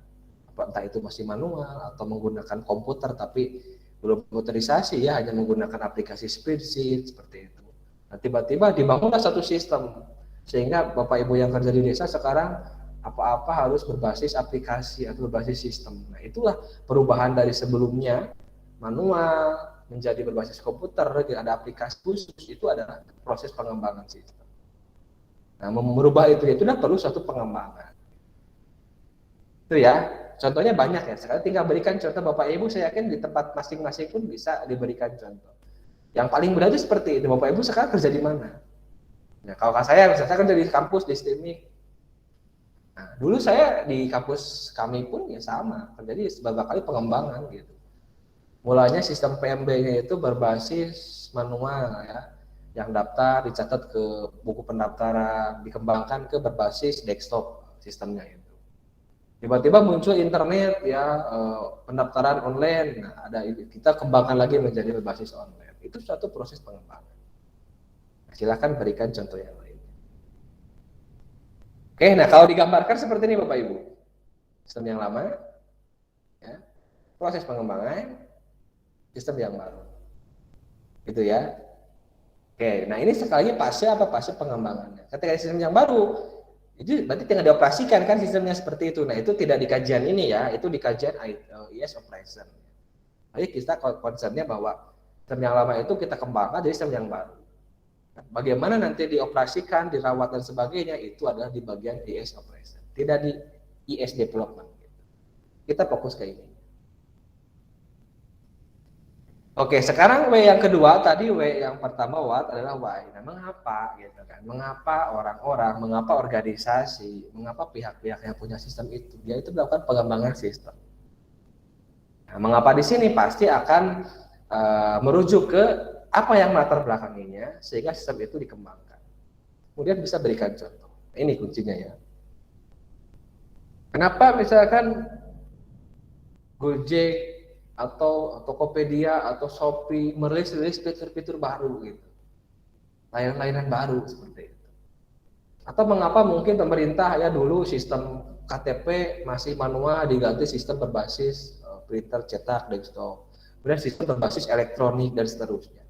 entah itu masih manual atau menggunakan komputer tapi belum komputerisasi ya, hanya menggunakan aplikasi spreadsheet seperti itu. Nah, tiba-tiba dibangunlah satu sistem sehingga Bapak Ibu yang kerja di desa sekarang apa-apa harus berbasis aplikasi atau berbasis sistem. Nah, itulah perubahan dari sebelumnya manual menjadi berbasis komputer, ada aplikasi khusus, itu adalah proses pengembangan sistem. Nah, merubah itu sudah perlu suatu pengembangan. Itu ya, contohnya banyak ya. Sekarang tinggal berikan contoh Bapak Ibu, saya yakin di tempat masing-masing pun bisa diberikan contoh. Yang paling berat itu seperti itu, Bapak Ibu sekarang kerja di mana? Nah, kalau saya kerja di kampus di STMIC. Nah, dulu saya di kampus kami pun ya sama, terjadi beberapa kali pengembangan gitu. Mulanya sistem PMB-nya itu berbasis manual ya, yang daftar dicatat ke buku pendaftaran, dikembangkan ke berbasis desktop sistemnya itu. Tiba-tiba muncul internet ya, pendaftaran online. Nah, ada kita kembangkan lagi menjadi berbasis online. Itu suatu proses pengembangan. Nah, silakan berikan contoh yang lain. Oke, nah kalau digambarkan seperti ini Bapak Ibu. sistem yang lama, ya, proses pengembangan, sistem yang baru, gitu ya. Oke, nah ini sekali lagi fase apa fase pengembangannya. Ketika sistem yang baru, itu berarti tinggal dioperasikan kan sistemnya seperti itu. Nah itu tidak di kajian ini ya, itu di kajian IS operation. Jadi kita concernnya bahwa sistem yang lama itu kita kembangkan jadi sistem yang baru. Bagaimana nanti dioperasikan, dirawat dan sebagainya itu adalah di bagian IS operation, tidak di IS development. Kita fokus ke ini. Oke, sekarang W yang kedua tadi W yang pertama what adalah why. Nah, mengapa gitu kan? Mengapa orang-orang, mengapa organisasi, mengapa pihak-pihak yang punya sistem itu dia itu melakukan pengembangan sistem. Nah, mengapa di sini pasti akan merujuk ke apa yang latar belakanginya sehingga sistem itu dikembangkan. Kemudian bisa berikan contoh. Ini kuncinya ya. Kenapa misalkan Gojek atau Tokopedia atau Shopee merilis fitur-fitur baru gitu, layanan-layanan baru seperti itu. Atau mengapa mungkin pemerintah ya dulu sistem KTP masih manual diganti sistem berbasis printer cetak desktop, kemudian sistem berbasis elektronik dan seterusnya.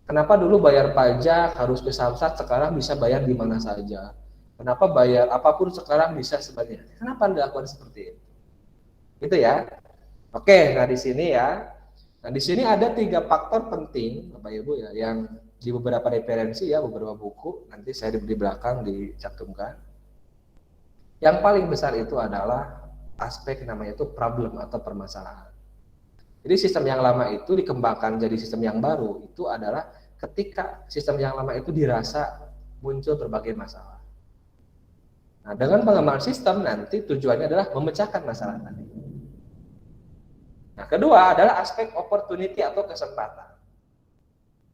Kenapa dulu bayar pajak harus ke Samsat, sekarang bisa bayar di mana saja? Kenapa bayar apapun sekarang bisa sebenarnya? Kenapa dilakukan seperti itu? Gitu ya. Oke, nah di sini ya. Nah di sini ada 3 faktor penting, Bapak Ibu ya, yang di beberapa referensi ya, beberapa buku, nanti saya di belakang dicantumkan. Yang paling besar itu adalah aspek namanya itu problem atau permasalahan. Jadi sistem yang lama itu dikembangkan jadi sistem yang baru, itu adalah ketika sistem yang lama itu dirasa muncul berbagai masalah. Nah dengan pengembangan sistem nanti tujuannya adalah memecahkan masalah tadi. Nah, kedua adalah aspek opportunity atau kesempatan.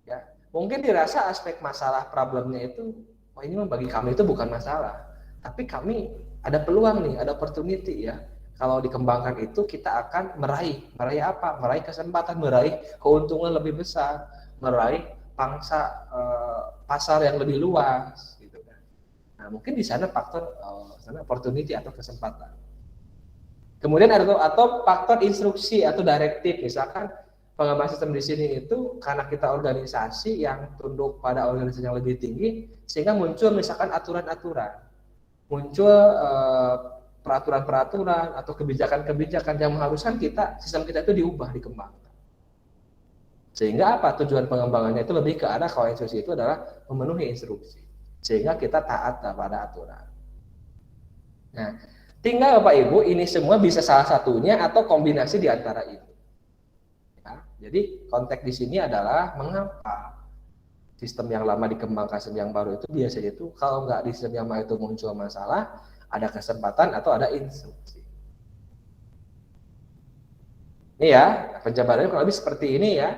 Ya, mungkin dirasa aspek masalah problemnya itu, oh ini bagi kami itu bukan masalah, tapi kami ada peluang nih, ada opportunity ya. Kalau dikembangkan itu kita akan meraih apa? Meraih kesempatan, meraih keuntungan lebih besar, meraih pangsa pasar yang lebih luas, gitu kan. Nah, mungkin di sana faktor sana opportunity atau kesempatan. Kemudian atau faktor instruksi atau direktif, misalkan pengembangan sistem di sini itu karena kita organisasi yang tunduk pada organisasi yang lebih tinggi, sehingga muncul misalkan aturan-aturan, muncul peraturan-peraturan atau kebijakan-kebijakan yang mengharuskan sistem kita itu diubah, dikembangkan. Sehingga apa tujuan pengembangannya itu lebih ke arah kalau instruksi itu adalah memenuhi instruksi, sehingga kita taat pada aturan. Nah, tinggal Bapak Ibu ini semua bisa salah satunya atau kombinasi di antara itu. Ya, jadi konteks di sini adalah mengapa sistem yang lama dikembangkan sistem yang baru itu biasanya itu kalau nggak di sistem yang lama itu muncul masalah, ada kesempatan atau ada instruksi. Ini ya, penjabarannya kurang lebih seperti ini ya.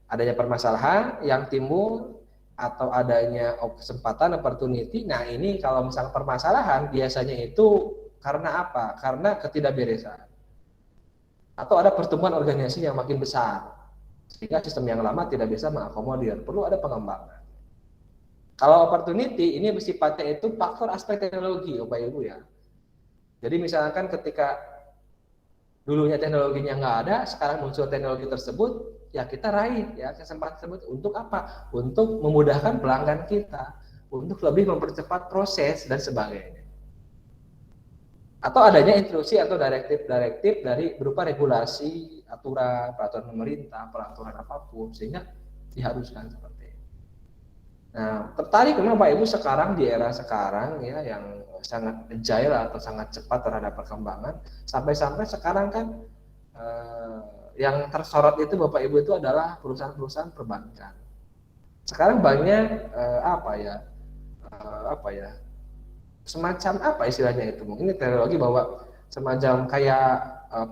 Adanya permasalahan yang timbul atau adanya kesempatan opportunity. Nah, ini kalau misalnya permasalahan biasanya itu karena apa? Karena ketidakberesan. Atau ada pertumbuhan organisasi yang makin besar. Sehingga sistem yang lama tidak bisa mengakomodir. Perlu ada pengembangan. Kalau opportunity, ini sifatnya itu faktor aspek teknologi, Bapak Ibu ya. Jadi misalkan ketika dulunya teknologinya nggak ada, sekarang muncul teknologi tersebut, ya kita raih ya kesempatan tersebut untuk apa? Untuk memudahkan pelanggan kita, untuk lebih mempercepat proses dan sebagainya. Atau adanya instruksi atau direktif dari berupa regulasi, aturan, peraturan pemerintah, peraturan apapun, sehingga diharuskan seperti itu. Nah, tertarik memang Pak Ibu sekarang di era sekarang ya yang sangat agile atau sangat cepat terhadap perkembangan, sampai-sampai sekarang kan yang tersorot itu Bapak Ibu itu adalah perusahaan-perusahaan perbankan. Sekarang banyak semacam apa istilahnya itu, mungkin teknologi bahwa semacam kayak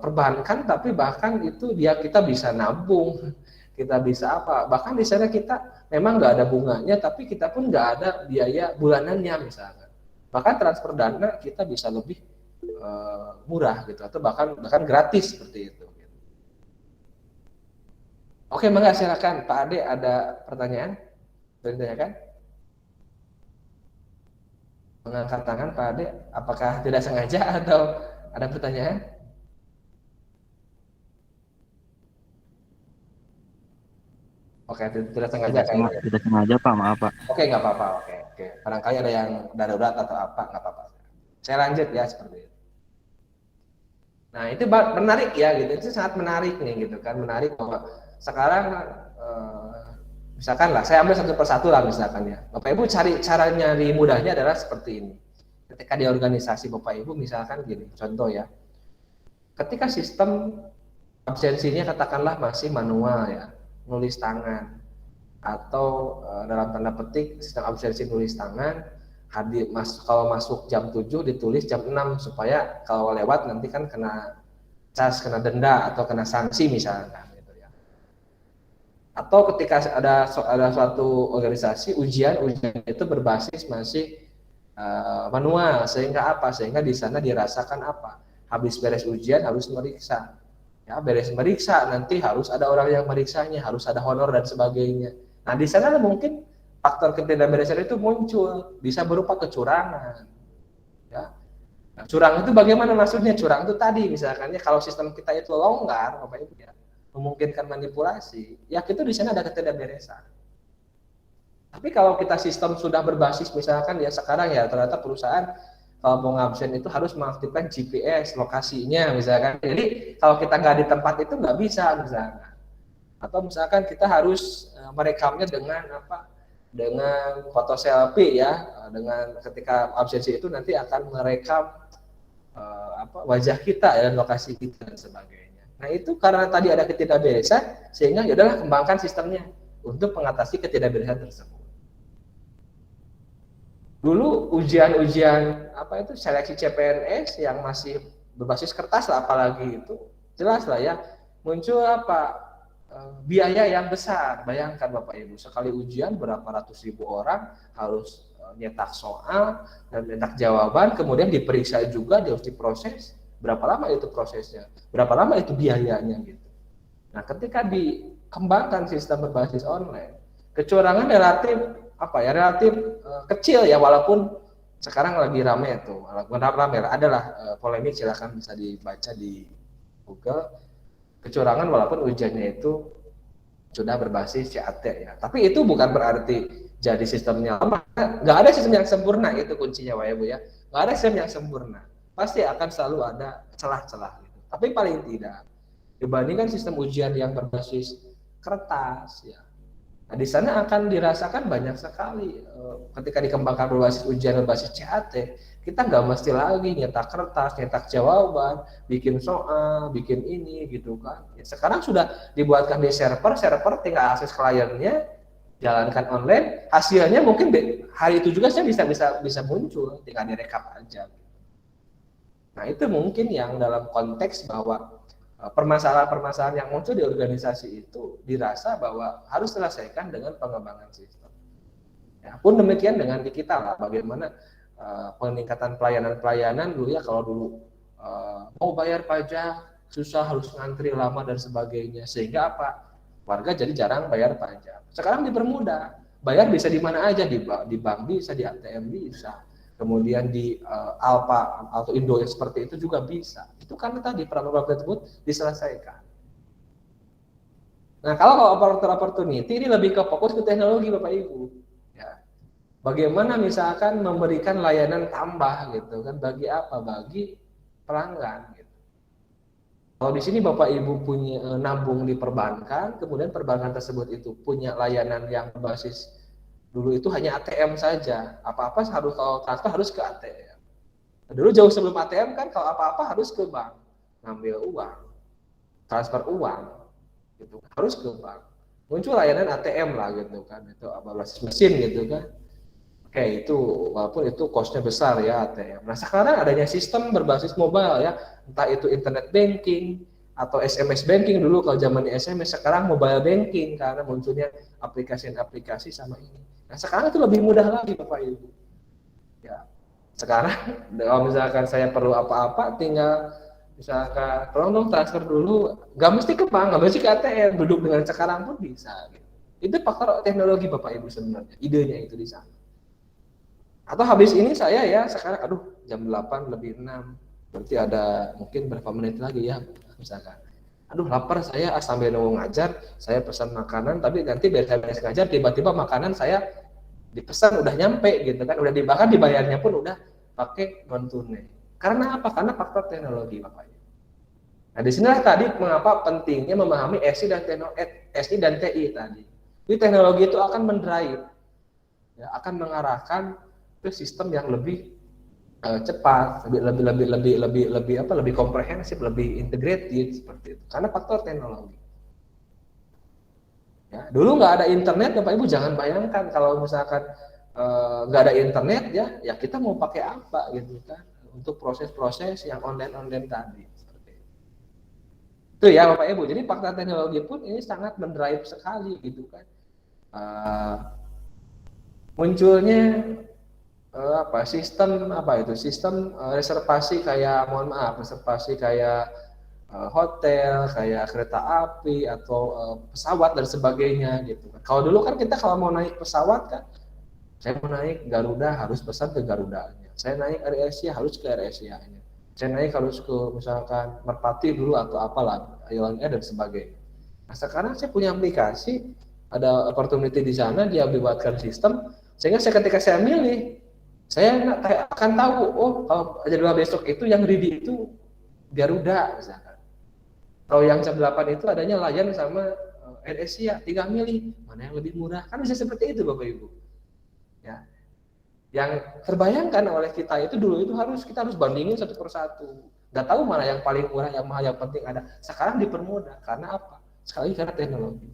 perbankan, tapi bahkan itu kita bisa nabung, kita bisa bahkan di sana kita memang nggak ada bunganya, tapi kita pun nggak ada biaya bulanannya misalnya, bahkan transfer dana kita bisa lebih murah gitu, atau bahkan gratis seperti itu. Oke, mangga silakan Pak Ade, ada pertanyaan? Boleh ditanyakan? Mengangkat tangan Pak Ade, apakah tidak sengaja atau ada pertanyaan? Oke, tidak sengaja kayaknya. Tidak sengaja Pak, maaf Pak. Oke, nggak apa-apa. Oke. Barangkali ada yang darurat atau apa, nggak apa-apa. Saya lanjut ya seperti itu. Nah, itu menarik ya gitu. Itu sangat menarik nih gitu kan. Menarik bahwa sekarang misalkan lah, saya ambil satu persatu lah misalkan ya. Bapak Ibu cari cara nyari mudahnya adalah seperti ini. Ketika di organisasi Bapak Ibu misalkan gini, contoh ya. Ketika sistem absensinya katakanlah masih manual ya, nulis tangan, atau dalam tanda petik sistem absensi nulis tangan, kalau masuk jam 7 ditulis jam 6 supaya kalau lewat nanti kan kena cas, kena denda atau kena sanksi misalnya gitu ya. Atau ketika ada suatu organisasi ujian itu berbasis masih manual, sehingga apa? Sehingga di sana dirasakan apa? Habis beres ujian harus meriksa. Ya, beres meriksa nanti harus ada orang yang meriksanya, harus ada honor dan sebagainya. Nah, di sana mungkin faktor ketidakberesan itu muncul, bisa berupa kecurangan. Ya. Nah, curang itu bagaimana maksudnya? Curang itu tadi misalkan ya kalau sistem kita itu longgar, Bapak Ibu ya, memungkinkan manipulasi, ya itu di sana ada ketidakberesan. Tapi kalau kita sistem sudah berbasis misalkan ya sekarang ya ternyata perusahaan kalau mau ngabsen itu harus mengaktifkan GPS lokasinya misalkan. Jadi kalau kita nggak di tempat itu nggak bisa misalkan. Atau misalkan kita harus merekamnya dengan apa? Dengan foto selfie ya. Dengan ketika absensi itu nanti akan merekam wajah kita ya, dan lokasi kita dan sebagainya. Nah itu karena tadi ada ketidakberesan sehingga ya udahlah kembangkan sistemnya untuk mengatasi ketidakberesan tersebut. Dulu ujian apa itu seleksi CPNS yang masih berbasis kertas lah apalagi itu jelas lah ya muncul apa biaya yang besar. Bayangkan Bapak Ibu sekali ujian berapa ratus ribu orang harus nyetak soal dan nyetak jawaban kemudian diperiksa juga harus diproses. Berapa lama itu prosesnya? Berapa lama itu biayanya gitu. Nah ketika dikembangkan sistem berbasis online kecurangan relatif kecil ya walaupun sekarang lagi rame tuh adalah polemik silakan bisa dibaca di Google kecurangan walaupun ujiannya itu sudah berbasis CAT ya tapi itu bukan berarti jadi sistemnya lemah nggak ada sistem yang sempurna itu kuncinya Pak Ibu ya nggak ada sistem yang sempurna pasti akan selalu ada celah-celah gitu. Tapi paling tidak dibandingkan sistem ujian yang berbasis kertas ya. Nah, di sana akan dirasakan banyak sekali ketika dikembangkan berbasis ujian berbasis CAT, kita nggak mesti lagi nyetak kertas, nyetak jawaban, bikin soal, bikin ini gitu kan. Ya, sekarang sudah dibuatkan di server tinggal akses kliennya, jalankan online, hasilnya mungkin hari itu juga saya bisa muncul, tinggal direkap aja. Nah itu mungkin yang dalam konteks bahwa permasalahan-permasalahan yang muncul di organisasi itu dirasa bahwa harus diselesaikan dengan pengembangan sistem. Ya, pun demikian dengan di kita lah, bagaimana peningkatan pelayanan dulu ya kalau dulu mau bayar pajak susah harus ngantri lama dan sebagainya sehingga apa warga jadi jarang bayar pajak. Sekarang dipermudah, bayar bisa di mana aja di bank bisa, di ATM bisa. Kemudian di Alpa atau Indo yang seperti itu juga bisa. Itu karena tadi problem tersebut diselesaikan. Nah, kalau operator opportunity ini lebih ke fokus ke teknologi Bapak Ibu. Ya. Bagaimana misalkan memberikan layanan tambah gitu kan bagi apa? Bagi pelanggan gitu. Kalau di sini Bapak Ibu punya nabung di perbankan, kemudian perbankan tersebut itu punya layanan yang berbasis dulu itu hanya ATM saja. Apa-apa harus kalau transfer harus ke ATM. Dulu jauh sebelum ATM kan kalau apa-apa harus ke bank, ngambil uang, transfer uang, gitu. Harus ke bank. Muncul layanan ATM lah gitu kan, itu berbasis mesin gitu kan. Oke, itu walaupun itu cost-nya besar ya ATM. Nah sekarang adanya sistem berbasis mobile ya, entah itu internet banking atau SMS banking dulu kalau zaman SMS, sekarang mobile banking karena munculnya aplikasi-aplikasi sama ini. Nah sekarang itu lebih mudah lagi Bapak Ibu. Ya, sekarang kalau misalkan saya perlu apa-apa, tinggal misalkan tolong dong transfer dulu, nggak mesti ke bank, nggak mesti ke ATM, duduk dengan sekarang pun bisa. Gitu. Itu faktor teknologi Bapak Ibu sebenarnya, idenya itu di sana. Atau habis ini saya ya sekarang, jam 8 lebih 6, berarti ada mungkin berapa menit lagi ya misalkan. Aduh lapar saya, sambil nunggu ngajar, saya pesan makanan, tapi nanti beres ngajar tiba-tiba makanan saya dipesan udah nyampe gitu kan, udah bahkan dibayarnya pun udah pakai non tunai. Karena apa? Karena faktor teknologi Bapak Ibu. Nah di sinilah tadi mengapa pentingnya memahami SI dan TI tadi. Jadi teknologi itu akan mendrive, ya, akan mengarahkan ke sistem yang lebih cepat, lebih komprehensif, lebih integrated seperti itu. Karena faktor teknologi. Ya, dulu nggak ada internet, Bapak Ibu jangan bayangkan kalau misalkan nggak ada internet, ya kita mau pakai apa gitu kan untuk proses-proses yang online tadi. Seperti itu ya Bapak Ibu. Jadi faktor teknologi pun ini sangat mendrive sekali gitu kan. Munculnya sistem reservasi kayak reservasi kayak hotel, kayak kereta api atau pesawat dan sebagainya gitu kan. Kalau dulu kan kita kalau mau naik pesawat kan, saya mau naik Garuda harus pesan ke Garudanya. Saya naik AirAsia harus ke AirAsia-nya. Saya naik harus ke misalkan Merpati dulu atau apalah, Lion Air dan sebagainya. Nah, sekarang saya punya aplikasi, ada opportunity di sana, dia buatkan sistem sehingga ketika saya milih, saya akan tahu, oh kalau jadwal besok itu yang ready itu Garuda misalkan. Kalau yang jam 8 itu adanya Lion sama AirAsia, tinggal milih mana yang lebih murah. Kan bisa seperti itu Bapak Ibu. Ya. Yang terbayangkan oleh kita itu dulu itu kita harus bandingin satu persatu. Nggak tahu mana yang paling murah, yang mahal, yang penting ada. Sekarang dipermudah. Karena apa? Sekali karena teknologi.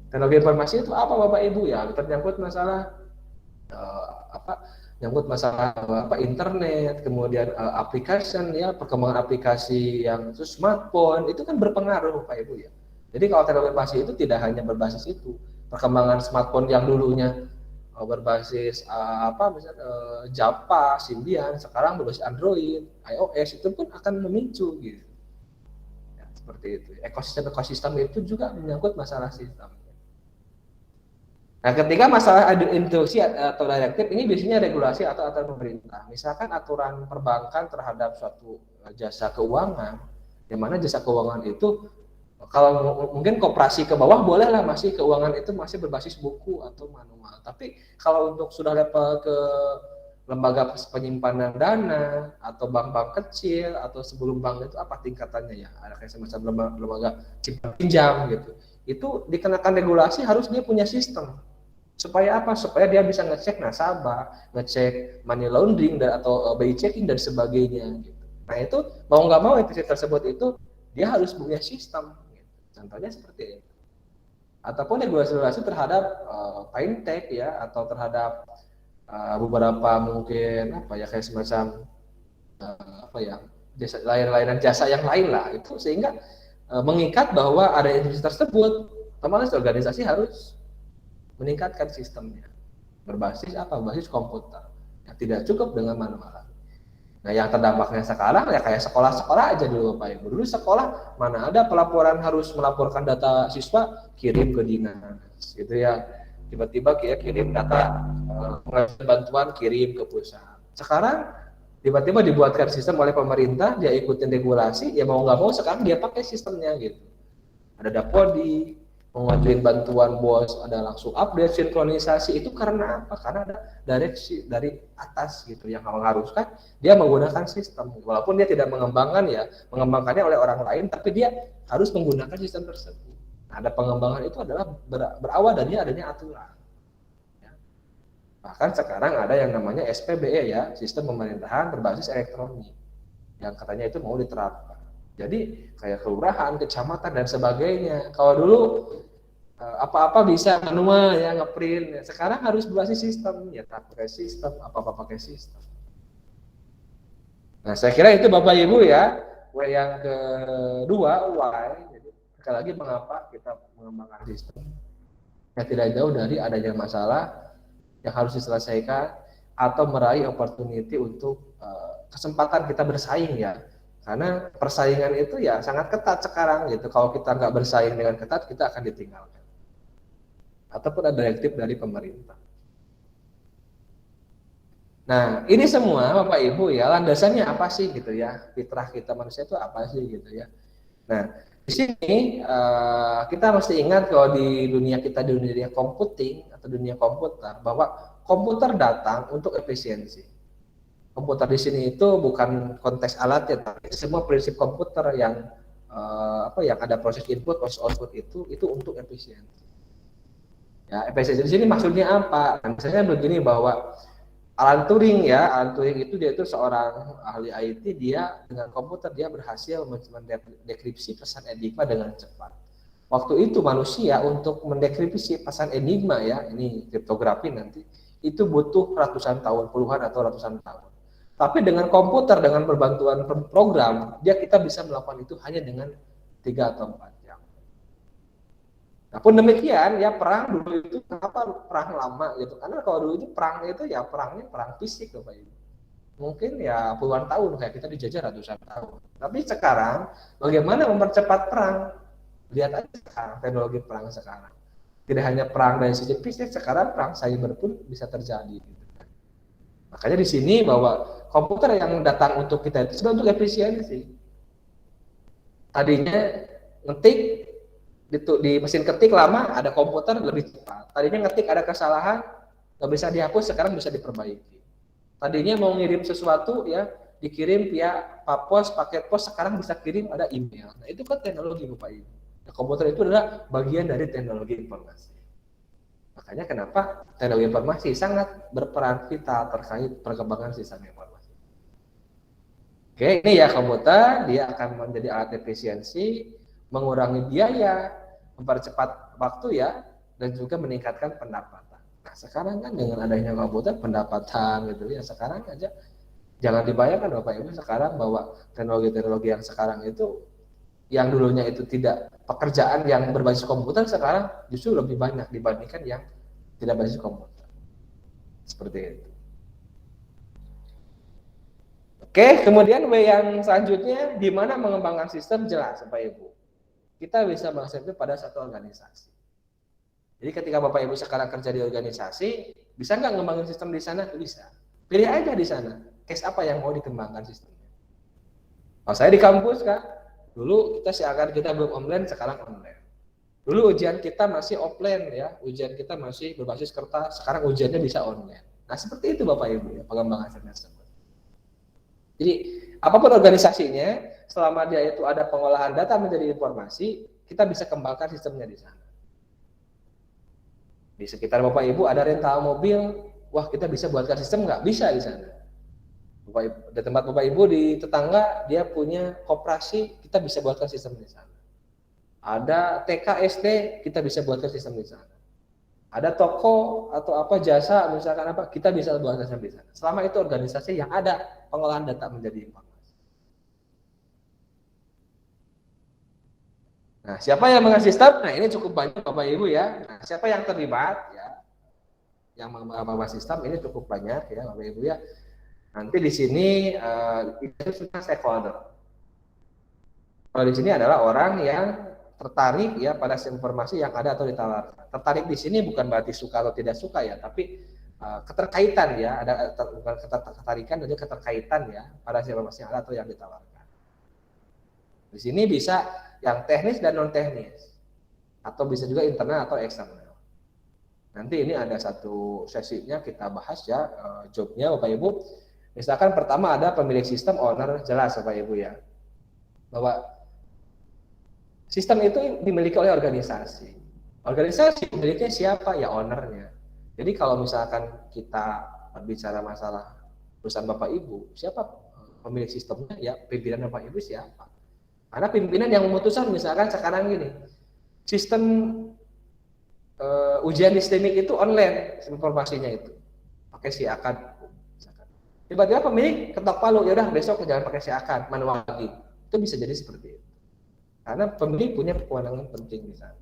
Teknologi informasi itu apa Bapak Ibu? Ya ternyangkut masalah nyangkut masalah internet, kemudian aplikasi ya, perkembangan aplikasi yang smartphone itu kan berpengaruh Pak Ibu ya. Jadi kalau teknologi informasi itu tidak hanya berbasis itu, perkembangan smartphone yang dulunya berbasis misalnya Java, Symbian, sekarang berbasis Android, iOS itu pun akan memicu gitu. Ya, seperti itu. Ekosistem itu juga menyangkut masalah sistem. Nah, ketika masalah instruksi atau direktif ini biasanya regulasi atau aturan pemerintah. Misalkan aturan perbankan terhadap suatu jasa keuangan, di mana jasa keuangan itu kalau mungkin koperasi ke bawah bolehlah masih keuangan itu masih berbasis buku atau manual. Tapi kalau untuk sudah level ke lembaga penyimpanan dana atau bank-bank kecil atau sebelum bank itu apa tingkatannya ya? Ada kayak semacam lembaga pinjam gitu. Itu dikenakan regulasi harus dia punya sistem. Supaya apa? Supaya dia bisa ngecek nasabah, ngecek money laundering atau BI checking dan sebagainya. Gitu. Nah itu mau nggak mau entity tersebut itu dia harus punya sistem. Gitu. Contohnya seperti itu. Ataupun regulasi terhadap fintech ya atau terhadap beberapa mungkin kayak semacam layanan jasa yang lain lah itu sehingga mengikat bahwa ada institusi tersebut, otomatis organisasi harus meningkatkan sistemnya berbasis komputer. Ya, tidak cukup dengan manual. Nah, yang terdampaknya sekarang ya kayak sekolah-sekolah aja dulu Bapak Ibu. Dulu sekolah mana ada pelaporan harus melaporkan data siswa kirim ke dinas gitu ya. Tiba-tiba kirim data bantuan kirim ke pusat. Sekarang tiba-tiba dibuatkan sistem oleh pemerintah, dia ikutin regulasi, ya mau nggak mau sekarang dia pakai sistemnya gitu. Ada Dapodi, mau ngajuin bantuan bos, ada langsung update, sinkronisasi, itu karena apa? Karena ada direksi dari atas gitu yang mengharuskan dia menggunakan sistem. Walaupun dia tidak mengembangkannya oleh orang lain, tapi dia harus menggunakan sistem tersebut. Nah, ada pengembangan itu adalah berawal dari adanya aturan. Ya. Bahkan sekarang ada yang namanya SPBE ya, sistem pemerintahan berbasis elektronik, yang katanya itu mau diterapkan. Jadi kayak kelurahan, kecamatan dan sebagainya. Kalau dulu apa-apa bisa manual ya ngeprint. Sekarang harus berbasis sistem, ya pakai sistem, apa-apa pakai sistem. Nah, saya kira itu Bapak Ibu ya. Yang kedua, why. Jadi sekali lagi mengapa kita mengembangkan sistem? Ya tidak jauh dari adanya masalah yang harus diselesaikan atau meraih opportunity untuk kesempatan kita bersaing ya. Karena persaingan itu ya sangat ketat sekarang gitu. Kalau kita nggak bersaing dengan ketat, kita akan ditinggalkan. Ataupun ada direktif dari pemerintah. Nah, ini semua Bapak Ibu ya, landasannya apa sih gitu ya? Fitrah kita manusia itu apa sih gitu ya? Nah, Di sini kita mesti ingat kalau di dunia kita, di dunia computing atau dunia komputer, bahwa komputer datang untuk efisiensi. Komputer di sini itu bukan konteks alatnya, tapi semua prinsip komputer yang yang ada proses input, proses output itu untuk efisiensi. Ya, efisiensi di sini maksudnya apa? Nah, misalnya begini, bahwa Alan Turing itu dia itu seorang ahli IT, dia dengan komputer dia berhasil mendekripsi pesan Enigma dengan cepat. Waktu itu manusia untuk mendekripsi pesan Enigma, ya, ini kriptografi nanti, itu butuh ratusan tahun, puluhan atau ratusan tahun. Tapi dengan komputer, dengan berbantuan program, kita bisa melakukan itu hanya dengan 3 atau 4 jam. Namun demikian, ya, perang dulu itu kenapa perang lama gitu? Karena kalau dulu itu perang itu ya perangnya perang fisik, Bapak Ibu. Mungkin ya puluhan tahun, kayak kita dijajah ratusan tahun. Tapi sekarang bagaimana mempercepat perang? Lihat aja sekarang teknologi perang sekarang. Tidak hanya perang dari sisi fisik, sekarang perang cyber pun bisa terjadi. Makanya di sini bahwa komputer yang datang untuk kita itu sudah untuk efisiensi. Tadinya ngetik di mesin ketik lama, ada komputer lebih cepat. Tadinya ngetik ada kesalahan, nggak bisa dihapus, sekarang bisa diperbaiki. Tadinya mau ngirim sesuatu, ya, dikirim via pos, paket pos, sekarang bisa kirim ada email. Nah, itu kan teknologi, Bapak Ibu. Nah, komputer itu adalah bagian dari teknologi informasi. Makanya kenapa teknologi informasi sangat berperan vital terkait perkembangan sistem informasi. Oke, ini ya komputer, dia akan menjadi alat efisiensi, mengurangi biaya, mempercepat waktu, ya, dan juga meningkatkan pendapatan. Nah, sekarang kan dengan adanya komputer, pendapatan gitu ya, sekarang aja jangan dibayangkan Bapak Ibu sekarang bahwa teknologi-teknologi yang sekarang itu, yang dulunya itu tidak pekerjaan yang berbasis komputer, sekarang justru lebih banyak dibandingkan yang tidak berbasis komputer. Seperti itu. Oke, kemudian W yang selanjutnya, di mana mengembangkan sistem, jelas Bapak Ibu. Kita bisa mengakses itu pada satu organisasi. Jadi ketika Bapak Ibu sekarang kerja di organisasi, bisa nggak ngembangin sistem di sana? Bisa. Pilih aja di sana. Case apa yang mau dikembangkan sistemnya. Kalau saya di kampus, Kak, dulu kita belum online, sekarang online. Dulu ujian kita masih offline, ya, ujian kita masih berbasis kertas, sekarang ujiannya bisa online. Nah, seperti itu Bapak Ibu, ya, pengembangan sistem tersebut. Jadi apapun organisasinya, selama dia itu ada pengolahan data menjadi informasi, kita bisa kembangkan sistemnya di sana. Di sekitar Bapak Ibu ada rental mobil, wah, kita bisa buatkan sistem nggak? Bisa di sana. Bapak Ibu, di tempat Bapak Ibu di tetangga dia punya koperasi, kita bisa buatkan sistem di sana. Ada TK SD, kita bisa buatkan sistem di sana. Ada toko atau apa jasa, misalkan apa, kita bisa buatkan sistem di sana. Selama itu organisasi yang ada pengolahan data menjadi informasi. Nah, siapa yang mengasih sistem? Nah, ini cukup banyak Bapak Ibu, ya. Nah, siapa yang terlibat, ya? Yang mengembangkan sistem ini cukup banyak, ya Bapak Ibu, ya. Nanti di sini itu stakeholder. Kalau di sini adalah orang yang tertarik, ya, pada informasi yang ada atau ditawarkan. Tertarik di sini bukan berarti suka atau tidak suka, ya, tapi keterkaitan, ya, ada bukan ketertarikan, ada keterkaitan, ya, pada informasi yang ada atau yang ditawarkan. Di sini bisa yang teknis dan non teknis, atau bisa juga internal atau eksternal. Nanti ini ada satu sesinya kita bahas, ya, jobnya Bapak Ibu. Misalkan pertama ada pemilik sistem, owner, jelas Bapak Ibu, ya, bahwa sistem itu dimiliki oleh organisasi. Organisasi miliknya siapa? Ya, ownernya. Jadi kalau misalkan kita berbicara masalah perusahaan Bapak Ibu, siapa pemilik sistemnya? Ya, pimpinan Bapak Ibu siapa? Karena pimpinan yang memutuskan, misalkan sekarang gini, sistem ujian sistemik itu online, informasinya itu pakai siakan. Tiba-tiba pemilik ketok palu, ya udah besok jangan pakai siakan, manual lagi. Itu bisa jadi seperti itu. Karena pemilik punya kewenangan penting di sana.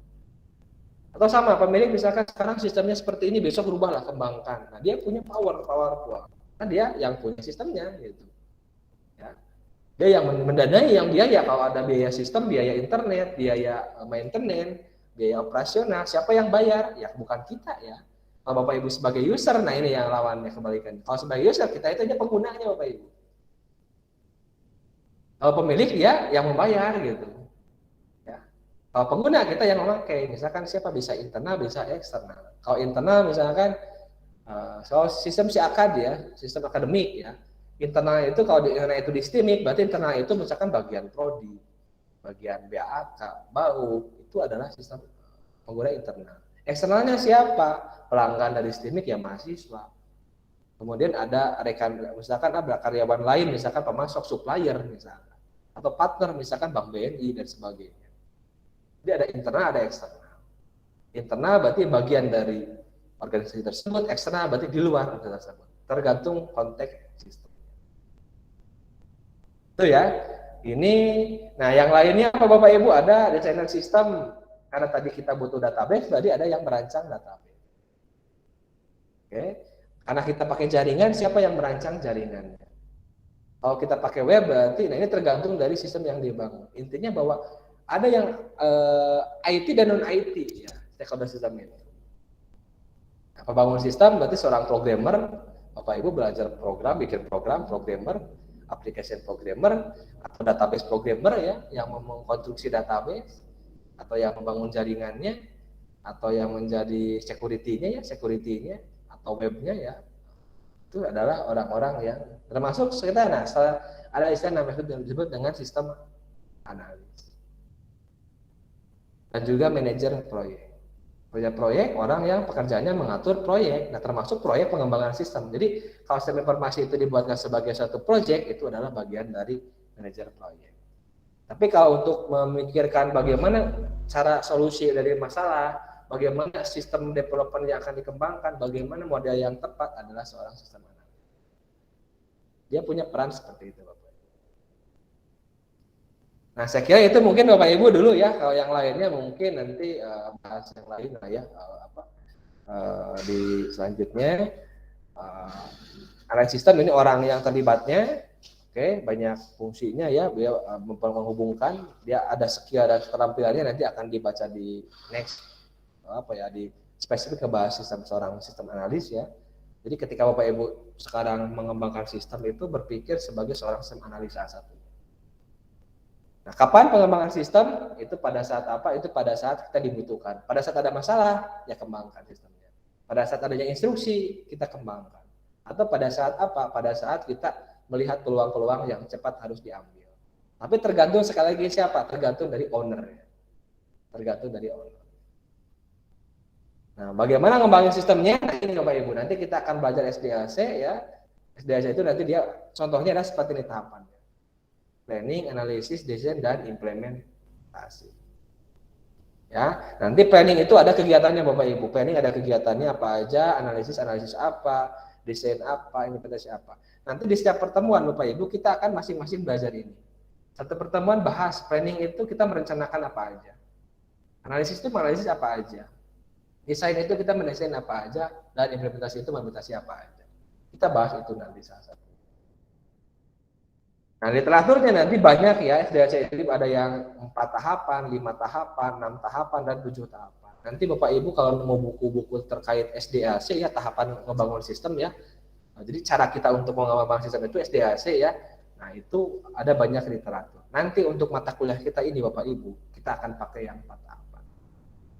Atau sama, pemilik misalkan sekarang sistemnya seperti ini, besok berubahlah, kembangkan. Nah, dia punya power. Nah, dia yang punya sistemnya, gitu. Ya. Dia yang mendanai, yang biaya. Kalau ada biaya sistem, biaya internet, biaya maintenance, biaya operasional, siapa yang bayar? Ya, bukan kita, ya. Kalau Bapak Ibu sebagai user, nah ini yang lawannya kebalikan. Kalau sebagai user, kita itu aja penggunanya Bapak Ibu. Kalau pemilik, dia yang membayar, gitu. Ya. Kalau pengguna kita yang memakai, misalkan siapa bisa internal, bisa eksternal. Kalau internal misalkan soal sistem si akad ya, sistem akademik ya. Internal itu kalau itu di STIMIK, berarti internal itu misalkan bagian prodi, bagian BAK, BAU, itu adalah sistem pengguna internal. Eksternalnya siapa? Pelanggan dari STIMIK ya mahasiswa. Kemudian ada rekan, misalkan ada karyawan lain, misalkan pemasok, supplier misalkan, atau partner, misalkan Bank BNI dan sebagainya. Jadi ada internal, ada eksternal. Internal berarti bagian dari organisasi tersebut, eksternal berarti di luar organisasi tersebut. Tergantung konteks sistem. Itu ya. Ini, nah yang lainnya apa Bapak Ibu? Ada desainer sistem, karena tadi kita butuh database, berarti ada yang merancang database. Oke. Karena kita pakai jaringan, siapa yang merancang jaringannya? Kalau kita pakai web berarti, nah ini tergantung dari sistem yang dibangun. Intinya bahwa ada yang IT dan non IT ya, stakeholder sistem itu. Nah, pembangun sistem berarti seorang programmer, Bapak Ibu belajar program, bikin program, programmer, application programmer, atau database programmer ya, yang mengkonstruksi database, atau yang membangun jaringannya, atau yang menjadi security-nya, atau webnya ya, itu adalah orang-orang yang termasuk kita, nah ada istilah namanya disebut dengan sistem analis dan juga manajer proyek. Proyek orang yang pekerjaannya mengatur proyek, nah termasuk proyek pengembangan sistem. Jadi kalau sistem informasi itu dibuatkan sebagai suatu proyek, itu adalah bagian dari manajer proyek. Tapi kalau untuk memikirkan bagaimana cara solusi dari masalah, bagaimana sistem development yang akan dikembangkan, bagaimana model yang tepat adalah seorang sistem analis. Dia punya peran seperti itu, Bapak. Nah, saya kira itu mungkin Bapak Ibu dulu ya. Kalau yang lainnya mungkin nanti bahas yang lain lah ya. Di selanjutnya, analis sistem ini orang yang terlibatnya, oke, banyak fungsinya ya. Dia menghubungkan, dia ada sekian dan keterampilannya nanti akan dibaca di next di spesifik ngebahas sistem seorang sistem analis ya. Jadi ketika Bapak Ibu sekarang mengembangkan sistem itu berpikir sebagai seorang sistem analis salah satu. Nah, kapan pengembangan sistem? Itu pada saat apa? Itu pada saat kita dibutuhkan. Pada saat ada masalah, ya kembangkan sistemnya. Pada saat adanya instruksi, kita kembangkan. Atau pada saat apa? Pada saat kita melihat peluang-peluang yang cepat harus diambil. Tapi tergantung sekali lagi siapa? Tergantung dari owner. Tergantung dari owner. Nah, bagaimana ngembangin sistemnya? Nah, ini Bapak Ibu. Nanti kita akan belajar SDLC ya. SDLC itu nanti dia contohnya adalah seperti ini tahapannya. Planning, analisis, desain, dan implementasi. Ya, nanti planning itu ada kegiatannya Bapak Ibu. Planning ada kegiatannya apa aja, analisis apa, desain apa, implementasi apa. Nanti di setiap pertemuan Bapak Ibu kita akan masing-masing belajar ini. Satu pertemuan bahas planning itu kita merencanakan apa aja. Analisis itu menganalisis apa aja. Desain itu kita mendesain apa aja, dan implementasi itu implementasi apa aja. Kita bahas itu nanti salah satu. Nah, literaturnya nanti banyak ya, SDLC itu ada yang 4 tahapan, 5 tahapan, 6 tahapan, dan 7 tahapan. Nanti Bapak Ibu kalau mau buku-buku terkait SDLC ya, tahapan membangun sistem ya. Nah, jadi cara kita untuk mengembangkan sistem itu SDLC ya. Nah, itu ada banyak literatur. Nanti untuk mata kuliah kita ini Bapak Ibu, kita akan pakai yang 4 tahapan.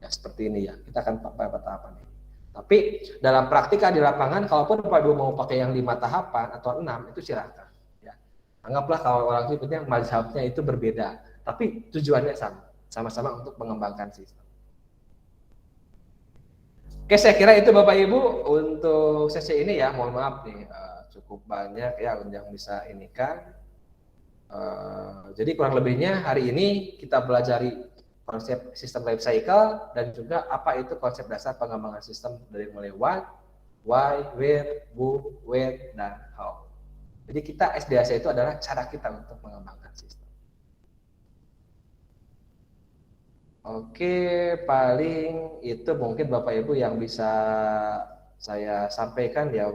Ya, seperti ini ya, kita akan pakai 4 tahapan ini. Tapi dalam praktika di lapangan, kalaupun Bapak Ibu mau pakai yang 5 tahapan atau 6, itu silahkan. Anggaplah kalau orang sebutnya mazhabnya itu berbeda, tapi tujuannya sama, sama-sama untuk mengembangkan sistem. Oke, saya kira itu Bapak Ibu untuk sesi ini ya. Mohon maaf nih, cukup banyak ya yang bisa ini kan. Jadi kurang lebihnya hari ini kita pelajari konsep sistem life cycle dan juga apa itu konsep dasar pengembangan sistem dari mulai what, why, where, who, when, dan how. Jadi kita SDLC itu adalah cara kita untuk mengembangkan sistem. Oke, paling itu mungkin Bapak Ibu yang bisa saya sampaikan ya.